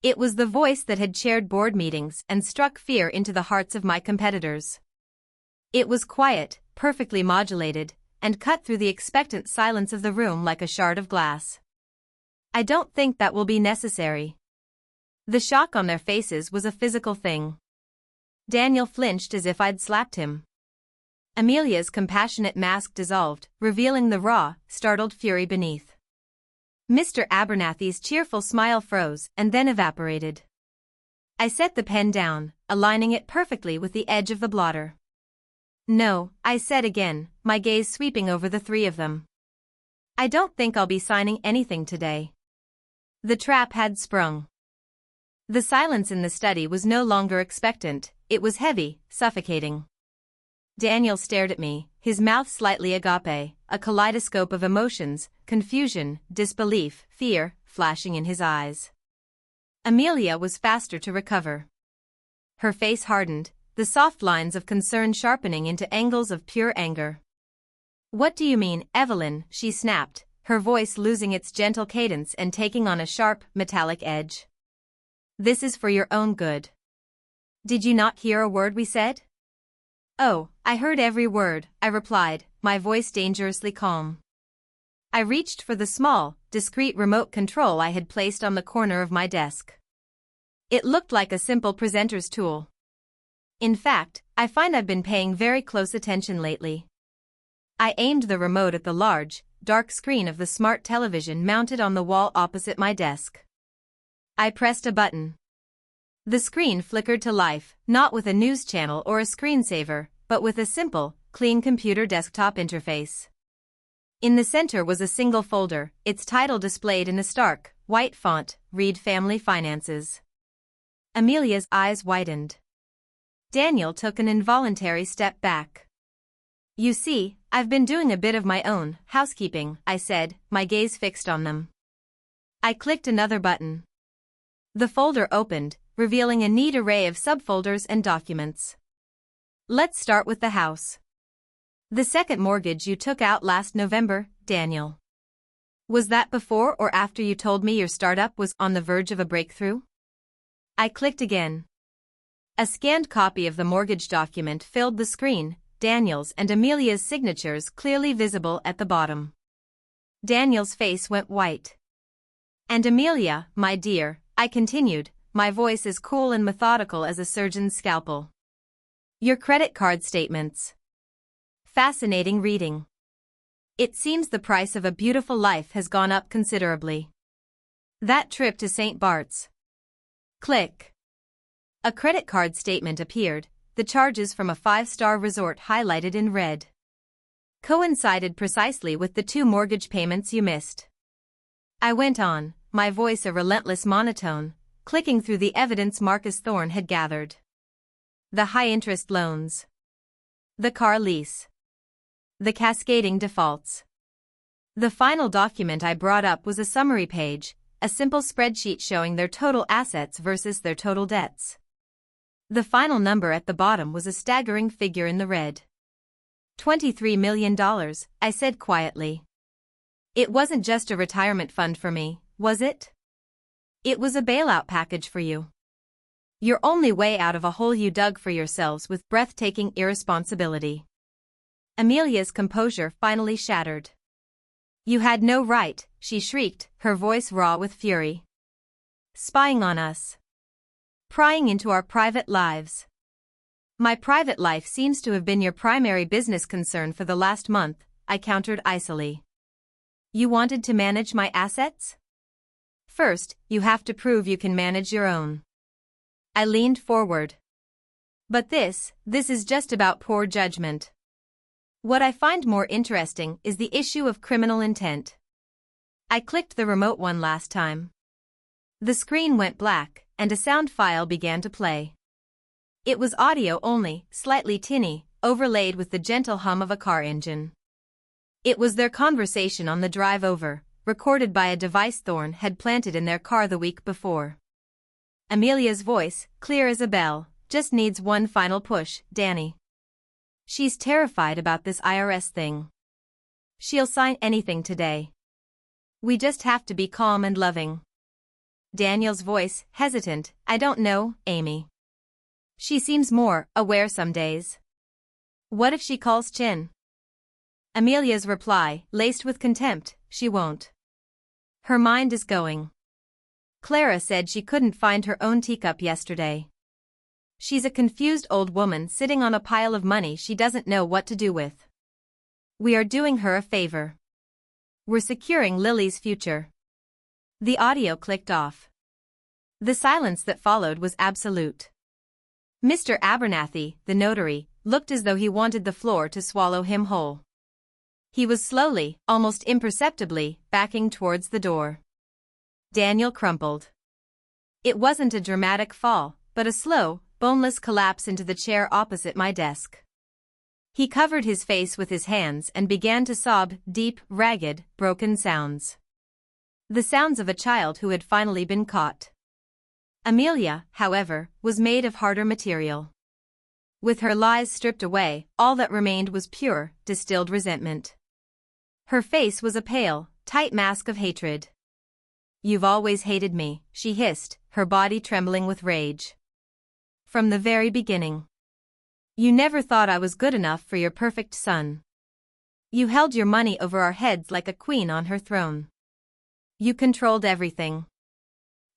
It was the voice that had chaired board meetings and struck fear into the hearts of my competitors. It was quiet, perfectly modulated, and cut through the expectant silence of the room like a shard of glass. "I don't think that will be necessary." The shock on their faces was a physical thing. Daniel flinched as if I'd slapped him. Amelia's compassionate mask dissolved, revealing the raw, startled fury beneath. Mr. Abernathy's cheerful smile froze and then evaporated. I set the pen down, aligning it perfectly with the edge of the blotter. "No," I said again, my gaze sweeping over the three of them. "I don't think I'll be signing anything today." The trap had sprung. The silence in the study was no longer expectant, it was heavy, suffocating. Daniel stared at me, his mouth slightly agape, a kaleidoscope of emotions, confusion, disbelief, fear, flashing in his eyes. Amelia was faster to recover. Her face hardened, the soft lines of concern sharpening into angles of pure anger. "What do you mean, Evelyn?" she snapped, her voice losing its gentle cadence and taking on a sharp, metallic edge. "This is for your own good. Did you not hear a word we said?" "Oh, I heard every word," I replied, my voice dangerously calm. I reached for the small, discreet remote control I had placed on the corner of my desk. It looked like a simple presenter's tool. In fact, I find I've been paying very close attention lately. I aimed the remote at the large, dark screen of the smart television mounted on the wall opposite my desk. I pressed a button. The screen flickered to life, not with a news channel or a screensaver, but with a simple, clean computer desktop interface. In the center was a single folder, its title displayed in a stark, white font, Read Family Finances. Amelia's eyes widened. Daniel took an involuntary step back. You see, I've been doing a bit of my own housekeeping, I said, my gaze fixed on them. I clicked another button. The folder opened, revealing a neat array of subfolders and documents. Let's start with the house. The second mortgage you took out last November, Daniel. Was that before or after you told me your startup was on the verge of a breakthrough? I clicked again. A scanned copy of the mortgage document filled the screen, Daniel's and Amelia's signatures clearly visible at the bottom. Daniel's face went white. And Amelia, my dear, I continued, my voice as cool and methodical as a surgeon's scalpel. Your credit card statements. Fascinating reading. It seems the price of a beautiful life has gone up considerably. That trip to St. Bart's. Click. A credit card statement appeared, the charges from a 5-star resort highlighted in red. Coincided precisely with the 2 mortgage payments you missed. I went on, my voice a relentless monotone, clicking through the evidence Marcus Thorne had gathered. The high-interest loans. The car lease. The cascading defaults. The final document I brought up was a summary page, a simple spreadsheet showing their total assets versus their total debts. The final number at the bottom was a staggering figure in the red. $23 million, I said quietly. It wasn't just a retirement fund for me, was it? It was a bailout package for you. Your only way out of a hole you dug for yourselves with breathtaking irresponsibility. Amelia's composure finally shattered. You had no right, she shrieked, her voice raw with fury. Spying on us. Prying into our private lives. My private life seems to have been your primary business concern for the last month, I countered icily. You wanted to manage my assets? First, you have to prove you can manage your own. I leaned forward. But this is just about poor judgment. What I find more interesting is the issue of criminal intent. I clicked the remote one last time. The screen went black, and a sound file began to play. It was audio only, slightly tinny, overlaid with the gentle hum of a car engine. It was their conversation on the drive over, recorded by a device Thorne had planted in their car the week before. Amelia's voice, clear as a bell, just needs one final push, Danny. She's terrified about this IRS thing. She'll sign anything today. We just have to be calm and loving. Daniel's voice, hesitant, I don't know, Amy. She seems more aware some days. What if she calls Chin? Amelia's reply, laced with contempt, she won't. Her mind is going. Clara said she couldn't find her own teacup yesterday. She's a confused old woman sitting on a pile of money she doesn't know what to do with. We are doing her a favor. We're securing Lily's future. The audio clicked off. The silence that followed was absolute. Mr. Abernathy, the notary, looked as though he wanted the floor to swallow him whole. He was slowly, almost imperceptibly, backing towards the door. Daniel crumpled. It wasn't a dramatic fall, but a slow, boneless collapse into the chair opposite my desk. He covered his face with his hands and began to sob deep, ragged, broken sounds. The sounds of a child who had finally been caught. Amelia, however, was made of harder material. With her lies stripped away, all that remained was pure, distilled resentment. Her face was a pale, tight mask of hatred. You've always hated me, she hissed, her body trembling with rage. From the very beginning. You never thought I was good enough for your perfect son. You held your money over our heads like a queen on her throne. You controlled everything.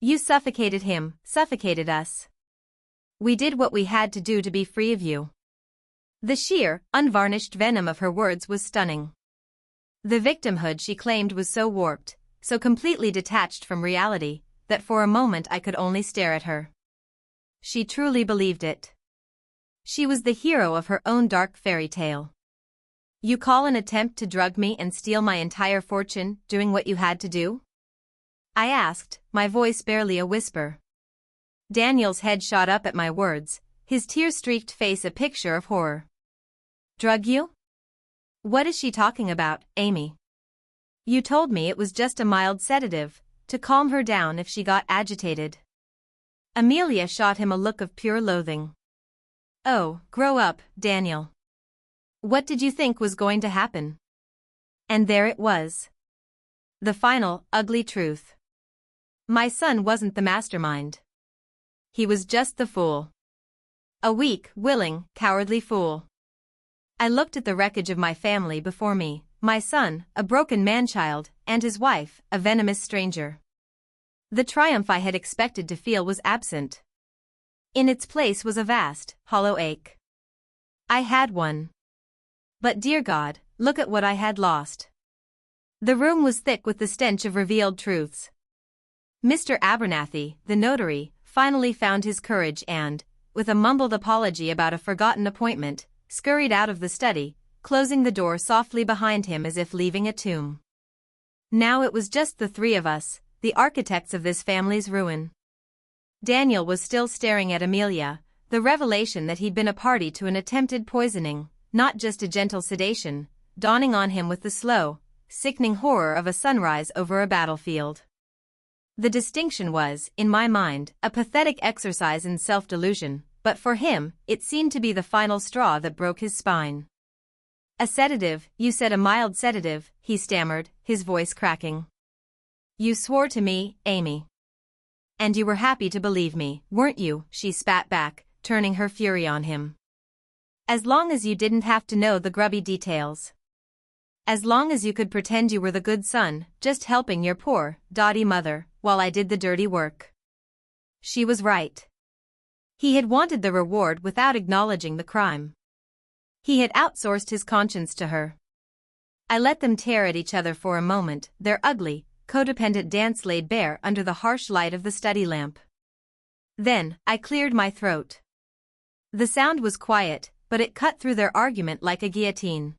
You suffocated him, suffocated us. We did what we had to do to be free of you. The sheer, unvarnished venom of her words was stunning. The victimhood she claimed was so warped, so completely detached from reality, that for a moment I could only stare at her. She truly believed it. She was the hero of her own dark fairy tale. You call an attempt to drug me and steal my entire fortune doing what you had to do? I asked, my voice barely a whisper. Daniel's head shot up at my words, his tear-streaked face a picture of horror. Drug you? What is she talking about, Amy? You told me it was just a mild sedative, to calm her down if she got agitated. Amelia shot him a look of pure loathing. Oh, grow up, Daniel. What did you think was going to happen? And there it was. The final, ugly truth. My son wasn't the mastermind. He was just the fool. A weak, willing, cowardly fool. I looked at the wreckage of my family before me, my son, a broken man-child, and his wife, a venomous stranger. The triumph I had expected to feel was absent. In its place was a vast, hollow ache. I had won. But dear God, look at what I had lost. The room was thick with the stench of revealed truths. Mr. Abernathy, the notary, finally found his courage and, with a mumbled apology about a forgotten appointment, scurried out of the study, closing the door softly behind him as if leaving a tomb. Now it was just the three of us, the architects of this family's ruin. Daniel was still staring at Amelia, the revelation that he'd been a party to an attempted poisoning, not just a gentle sedation, dawning on him with the slow, sickening horror of a sunrise over a battlefield. The distinction was, in my mind, a pathetic exercise in self-delusion, but for him, it seemed to be the final straw that broke his spine. A sedative, you said, a mild sedative, he stammered, his voice cracking. You swore to me, Amy. And you were happy to believe me, weren't you? She spat back, turning her fury on him. As long as you didn't have to know the grubby details. As long as you could pretend you were the good son, just helping your poor, dotty mother, while I did the dirty work. She was right. He had wanted the reward without acknowledging the crime. He had outsourced his conscience to her. I let them tear at each other for a moment, their ugly, codependent dance laid bare under the harsh light of the study lamp. Then, I cleared my throat. The sound was quiet, but it cut through their argument like a guillotine.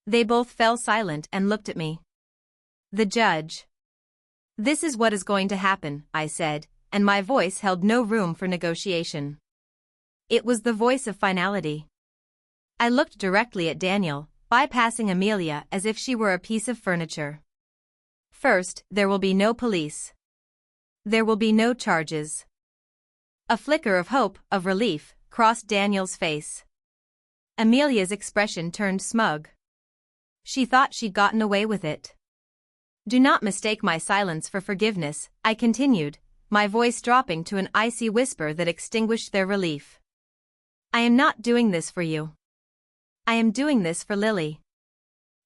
They both fell silent and looked at me. The judge. This is what is going to happen, I said, and my voice held no room for negotiation. It was the voice of finality. I looked directly at Daniel, bypassing Amelia as if she were a piece of furniture. First, there will be no police. There will be no charges. A flicker of hope, of relief, crossed Daniel's face. Amelia's expression turned smug. She thought she'd gotten away with it. Do not mistake my silence for forgiveness, I continued, my voice dropping to an icy whisper that extinguished their relief. I am not doing this for you. I am doing this for Lily.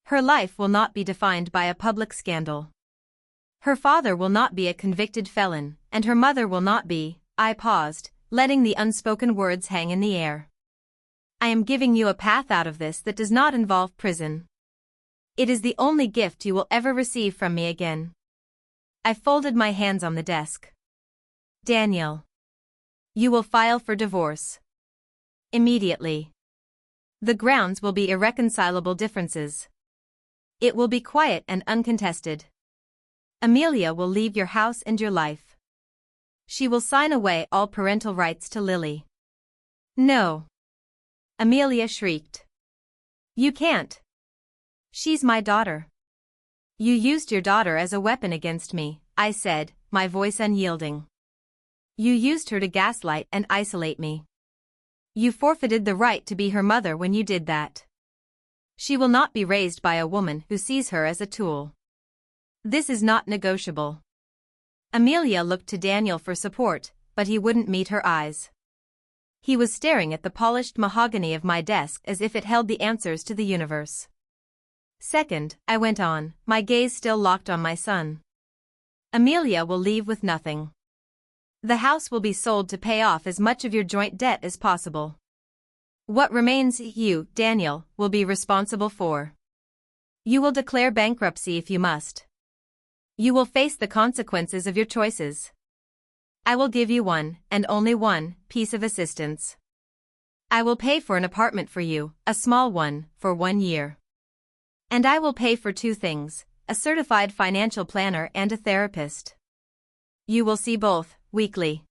Her life will not be defined by a public scandal. Her father will not be a convicted felon, and her mother will not be. I paused, letting the unspoken words hang in the air. I am giving you a path out of this that does not involve prison. It is the only gift you will ever receive from me again. I folded my hands on the desk. Daniel. You will file for divorce. Immediately. The grounds will be irreconcilable differences. It will be quiet and uncontested. Amelia will leave your house and your life. She will sign away all parental rights to Lily. No. Amelia shrieked. You can't. She's my daughter. You used your daughter as a weapon against me, I said, my voice unyielding. You used her to gaslight and isolate me. You forfeited the right to be her mother when you did that. She will not be raised by a woman who sees her as a tool. This is not negotiable. Amelia looked to Daniel for support, but he wouldn't meet her eyes. He was staring at the polished mahogany of my desk as if it held the answers to the universe. Second, I went on, my gaze still locked on my son. Amelia will leave with nothing. The house will be sold to pay off as much of your joint debt as possible. What remains, you, Daniel, will be responsible for. You will declare bankruptcy if you must. You will face the consequences of your choices. I will give you one, and only one, piece of assistance. I will pay for an apartment for you, a small one, for 1 year. And I will pay for 2 things, a certified financial planner and a therapist. You will see both, weekly.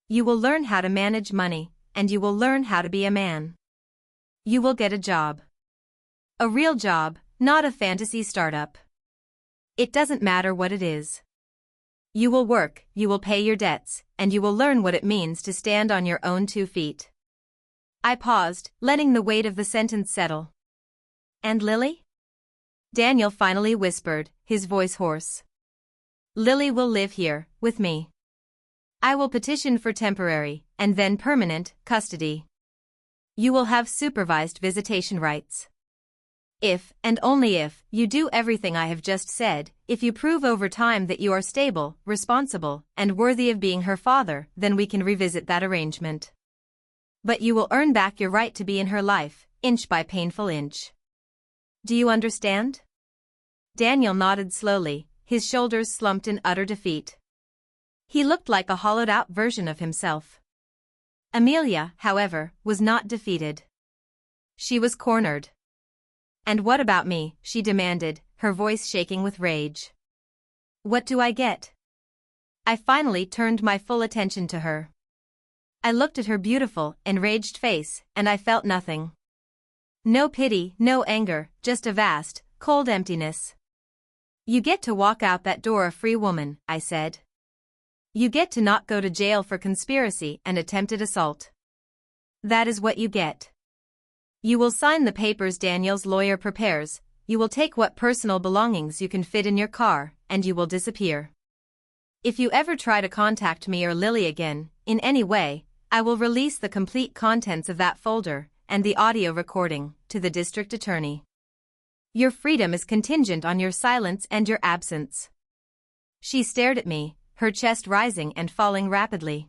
You will learn how to manage money, and you will learn how to be a man. You will get a job. A real job, not a fantasy startup. It doesn't matter what it is. You will work, you will pay your debts, and you will learn what it means to stand on your own 2 feet. I paused, letting the weight of the sentence settle. And Lily? Daniel finally whispered, his voice hoarse. Lily will live here, with me. I will petition for temporary, and then permanent, custody. You will have supervised visitation rights. If, and only if, you do everything I have just said, if you prove over time that you are stable, responsible, and worthy of being her father, then we can revisit that arrangement. But you will earn back your right to be in her life, inch by painful inch. Do you understand? Daniel nodded slowly, his shoulders slumped in utter defeat. He looked like a hollowed-out version of himself. Amelia, however, was not defeated. She was cornered. And what about me? She demanded, her voice shaking with rage. What do I get? I finally turned my full attention to her. I looked at her beautiful, enraged face, and I felt nothing. No pity, no anger, just a vast, cold emptiness. You get to walk out that door a free woman, I said. You get to not go to jail for conspiracy and attempted assault. That is what you get. You will sign the papers Daniel's lawyer prepares, you will take what personal belongings you can fit in your car, and you will disappear. If you ever try to contact me or Lily again, in any way, I will release the complete contents of that folder, and the audio recording, to the district attorney. Your freedom is contingent on your silence and your absence. She stared at me, her chest rising and falling rapidly.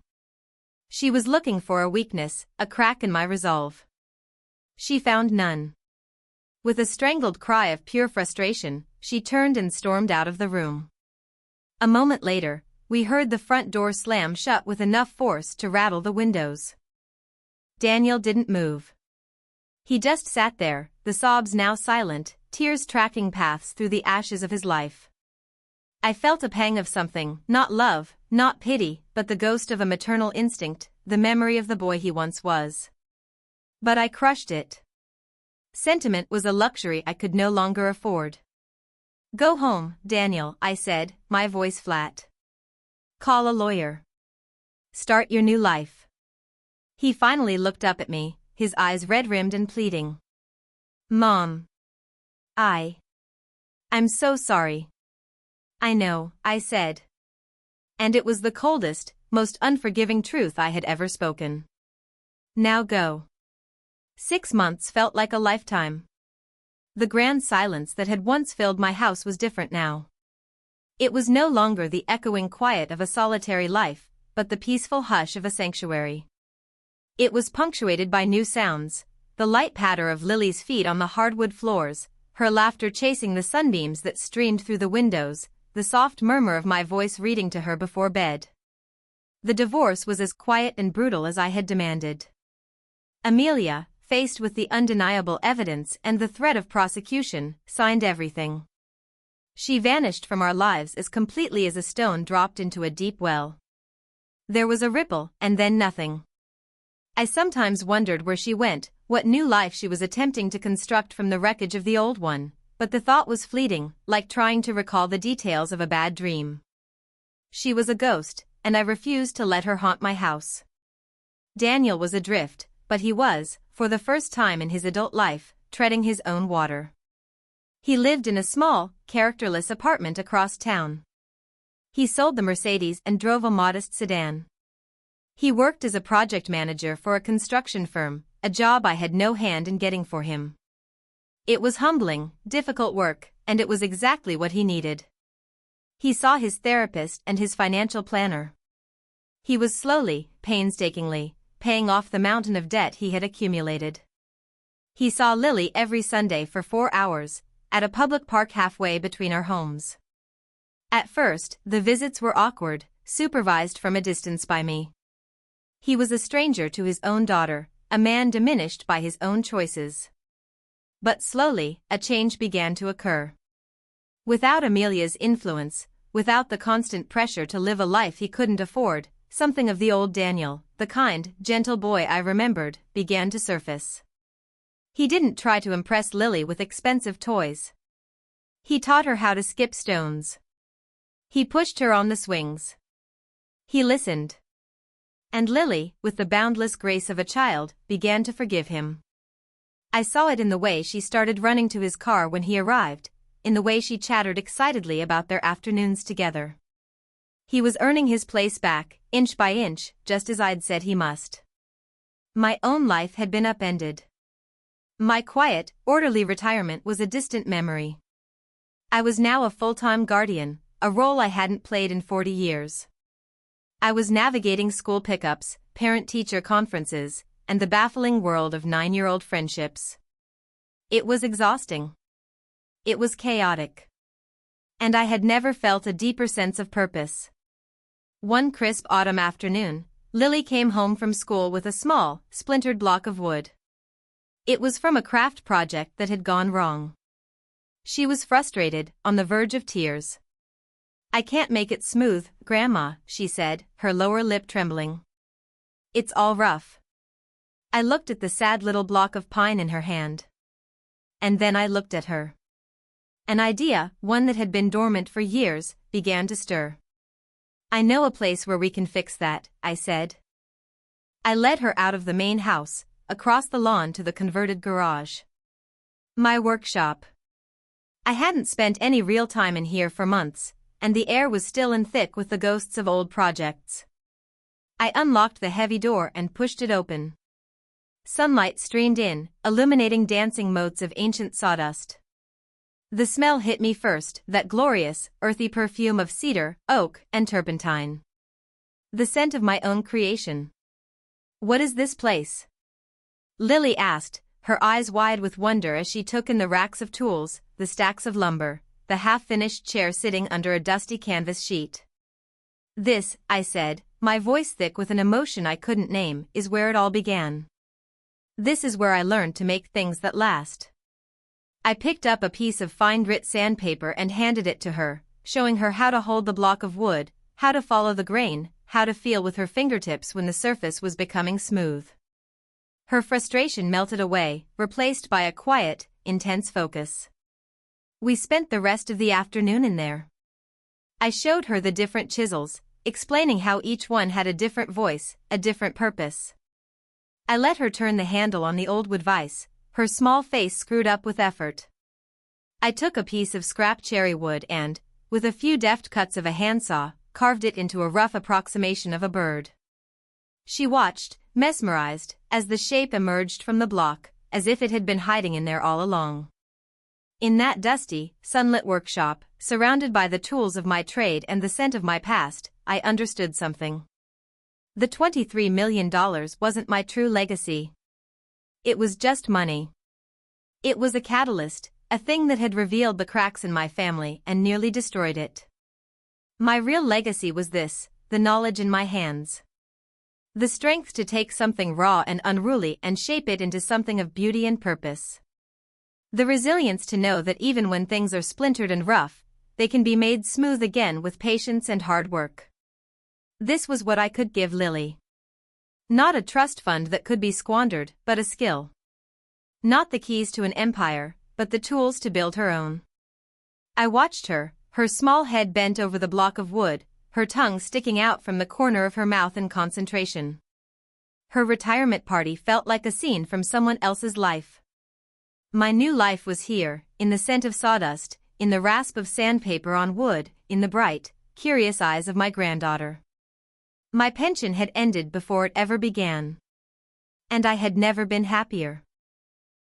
She was looking for a weakness, a crack in my resolve. She found none. With a strangled cry of pure frustration, she turned and stormed out of the room. A moment later, we heard the front door slam shut with enough force to rattle the windows. Daniel didn't move. He just sat there, the sobs now silent, tears tracking paths through the ashes of his life. I felt a pang of something, not love, not pity, but the ghost of a maternal instinct, the memory of the boy he once was. But I crushed it. Sentiment was a luxury I could no longer afford. Go home, Daniel, I said, my voice flat. Call a lawyer. Start your new life. He finally looked up at me, his eyes red-rimmed and pleading. Mom. I'm so sorry. I know, I said. And it was the coldest, most unforgiving truth I had ever spoken. Now go. 6 months felt like a lifetime. The grand silence that had once filled my house was different now. It was no longer the echoing quiet of a solitary life, but the peaceful hush of a sanctuary. It was punctuated by new sounds, the light patter of Lily's feet on the hardwood floors, her laughter chasing the sunbeams that streamed through the windows, the soft murmur of my voice reading to her before bed. The divorce was as quiet and brutal as I had demanded. Amelia, faced with the undeniable evidence and the threat of prosecution, signed everything. She vanished from our lives as completely as a stone dropped into a deep well. There was a ripple, and then nothing. I sometimes wondered where she went, what new life she was attempting to construct from the wreckage of the old one, but the thought was fleeting, like trying to recall the details of a bad dream. She was a ghost, and I refused to let her haunt my house. Daniel was adrift, but he was, for the first time in his adult life, treading his own water. He lived in a small, characterless apartment across town. He sold the Mercedes and drove a modest sedan. He worked as a project manager for a construction firm, a job I had no hand in getting for him. It was humbling, difficult work, and it was exactly what he needed. He saw his therapist and his financial planner. He was slowly, painstakingly, paying off the mountain of debt he had accumulated. He saw Lily every Sunday for 4 hours, at a public park halfway between our homes. At first, the visits were awkward, supervised from a distance by me. He was a stranger to his own daughter, a man diminished by his own choices. But slowly, a change began to occur. Without Amelia's influence, without the constant pressure to live a life he couldn't afford, something of the old Daniel, the kind, gentle boy I remembered, began to surface. He didn't try to impress Lily with expensive toys. He taught her how to skip stones. He pushed her on the swings. He listened. And Lily, with the boundless grace of a child, began to forgive him. I saw it in the way she started running to his car when he arrived, in the way she chattered excitedly about their afternoons together. He was earning his place back, inch by inch, just as I'd said he must. My own life had been upended. My quiet, orderly retirement was a distant memory. I was now a full-time guardian, a role I hadn't played in 40 years. I was navigating school pickups, parent-teacher conferences, and the baffling world of 9-year-old friendships. It was exhausting. It was chaotic. And I had never felt a deeper sense of purpose. One crisp autumn afternoon, Lily came home from school with a small, splintered block of wood. It was from a craft project that had gone wrong. She was frustrated, on the verge of tears. "I can't make it smooth, Grandma," she said, her lower lip trembling. "It's all rough." I looked at the sad little block of pine in her hand. And then I looked at her. An idea, one that had been dormant for years, began to stir. "I know a place where we can fix that," I said. I led her out of the main house, across the lawn to the converted garage. My workshop. I hadn't spent any real time in here for months, and the air was still and thick with the ghosts of old projects. I unlocked the heavy door and pushed it open. Sunlight streamed in, illuminating dancing motes of ancient sawdust. The smell hit me first, that glorious, earthy perfume of cedar, oak, and turpentine. The scent of my own creation. "What is this place?" Lily asked, her eyes wide with wonder as she took in the racks of tools, the stacks of lumber, the half-finished chair sitting under a dusty canvas sheet. "This," I said, my voice thick with an emotion I couldn't name, "is where it all began. This is where I learned to make things that last." I picked up a piece of fine-grit sandpaper and handed it to her, showing her how to hold the block of wood, how to follow the grain, how to feel with her fingertips when the surface was becoming smooth. Her frustration melted away, replaced by a quiet, intense focus. We spent the rest of the afternoon in there. I showed her the different chisels, explaining how each one had a different voice, a different purpose. I let her turn the handle on the old wood vise, her small face screwed up with effort. I took a piece of scrap cherry wood and, with a few deft cuts of a handsaw, carved it into a rough approximation of a bird. She watched, mesmerized, as the shape emerged from the block, as if it had been hiding in there all along. In that dusty, sunlit workshop, surrounded by the tools of my trade and the scent of my past, I understood something. The $23 million wasn't my true legacy. It was just money. It was a catalyst, a thing that had revealed the cracks in my family and nearly destroyed it. My real legacy was this, the knowledge in my hands. The strength to take something raw and unruly and shape it into something of beauty and purpose. The resilience to know that even when things are splintered and rough, they can be made smooth again with patience and hard work. This was what I could give Lily. Not a trust fund that could be squandered, but a skill. Not the keys to an empire, but the tools to build her own. I watched her, her small head bent over the block of wood, her tongue sticking out from the corner of her mouth in concentration. Her retirement party felt like a scene from someone else's life. My new life was here, in the scent of sawdust, in the rasp of sandpaper on wood, in the bright, curious eyes of my granddaughter. My pension had ended before it ever began. And I had never been happier.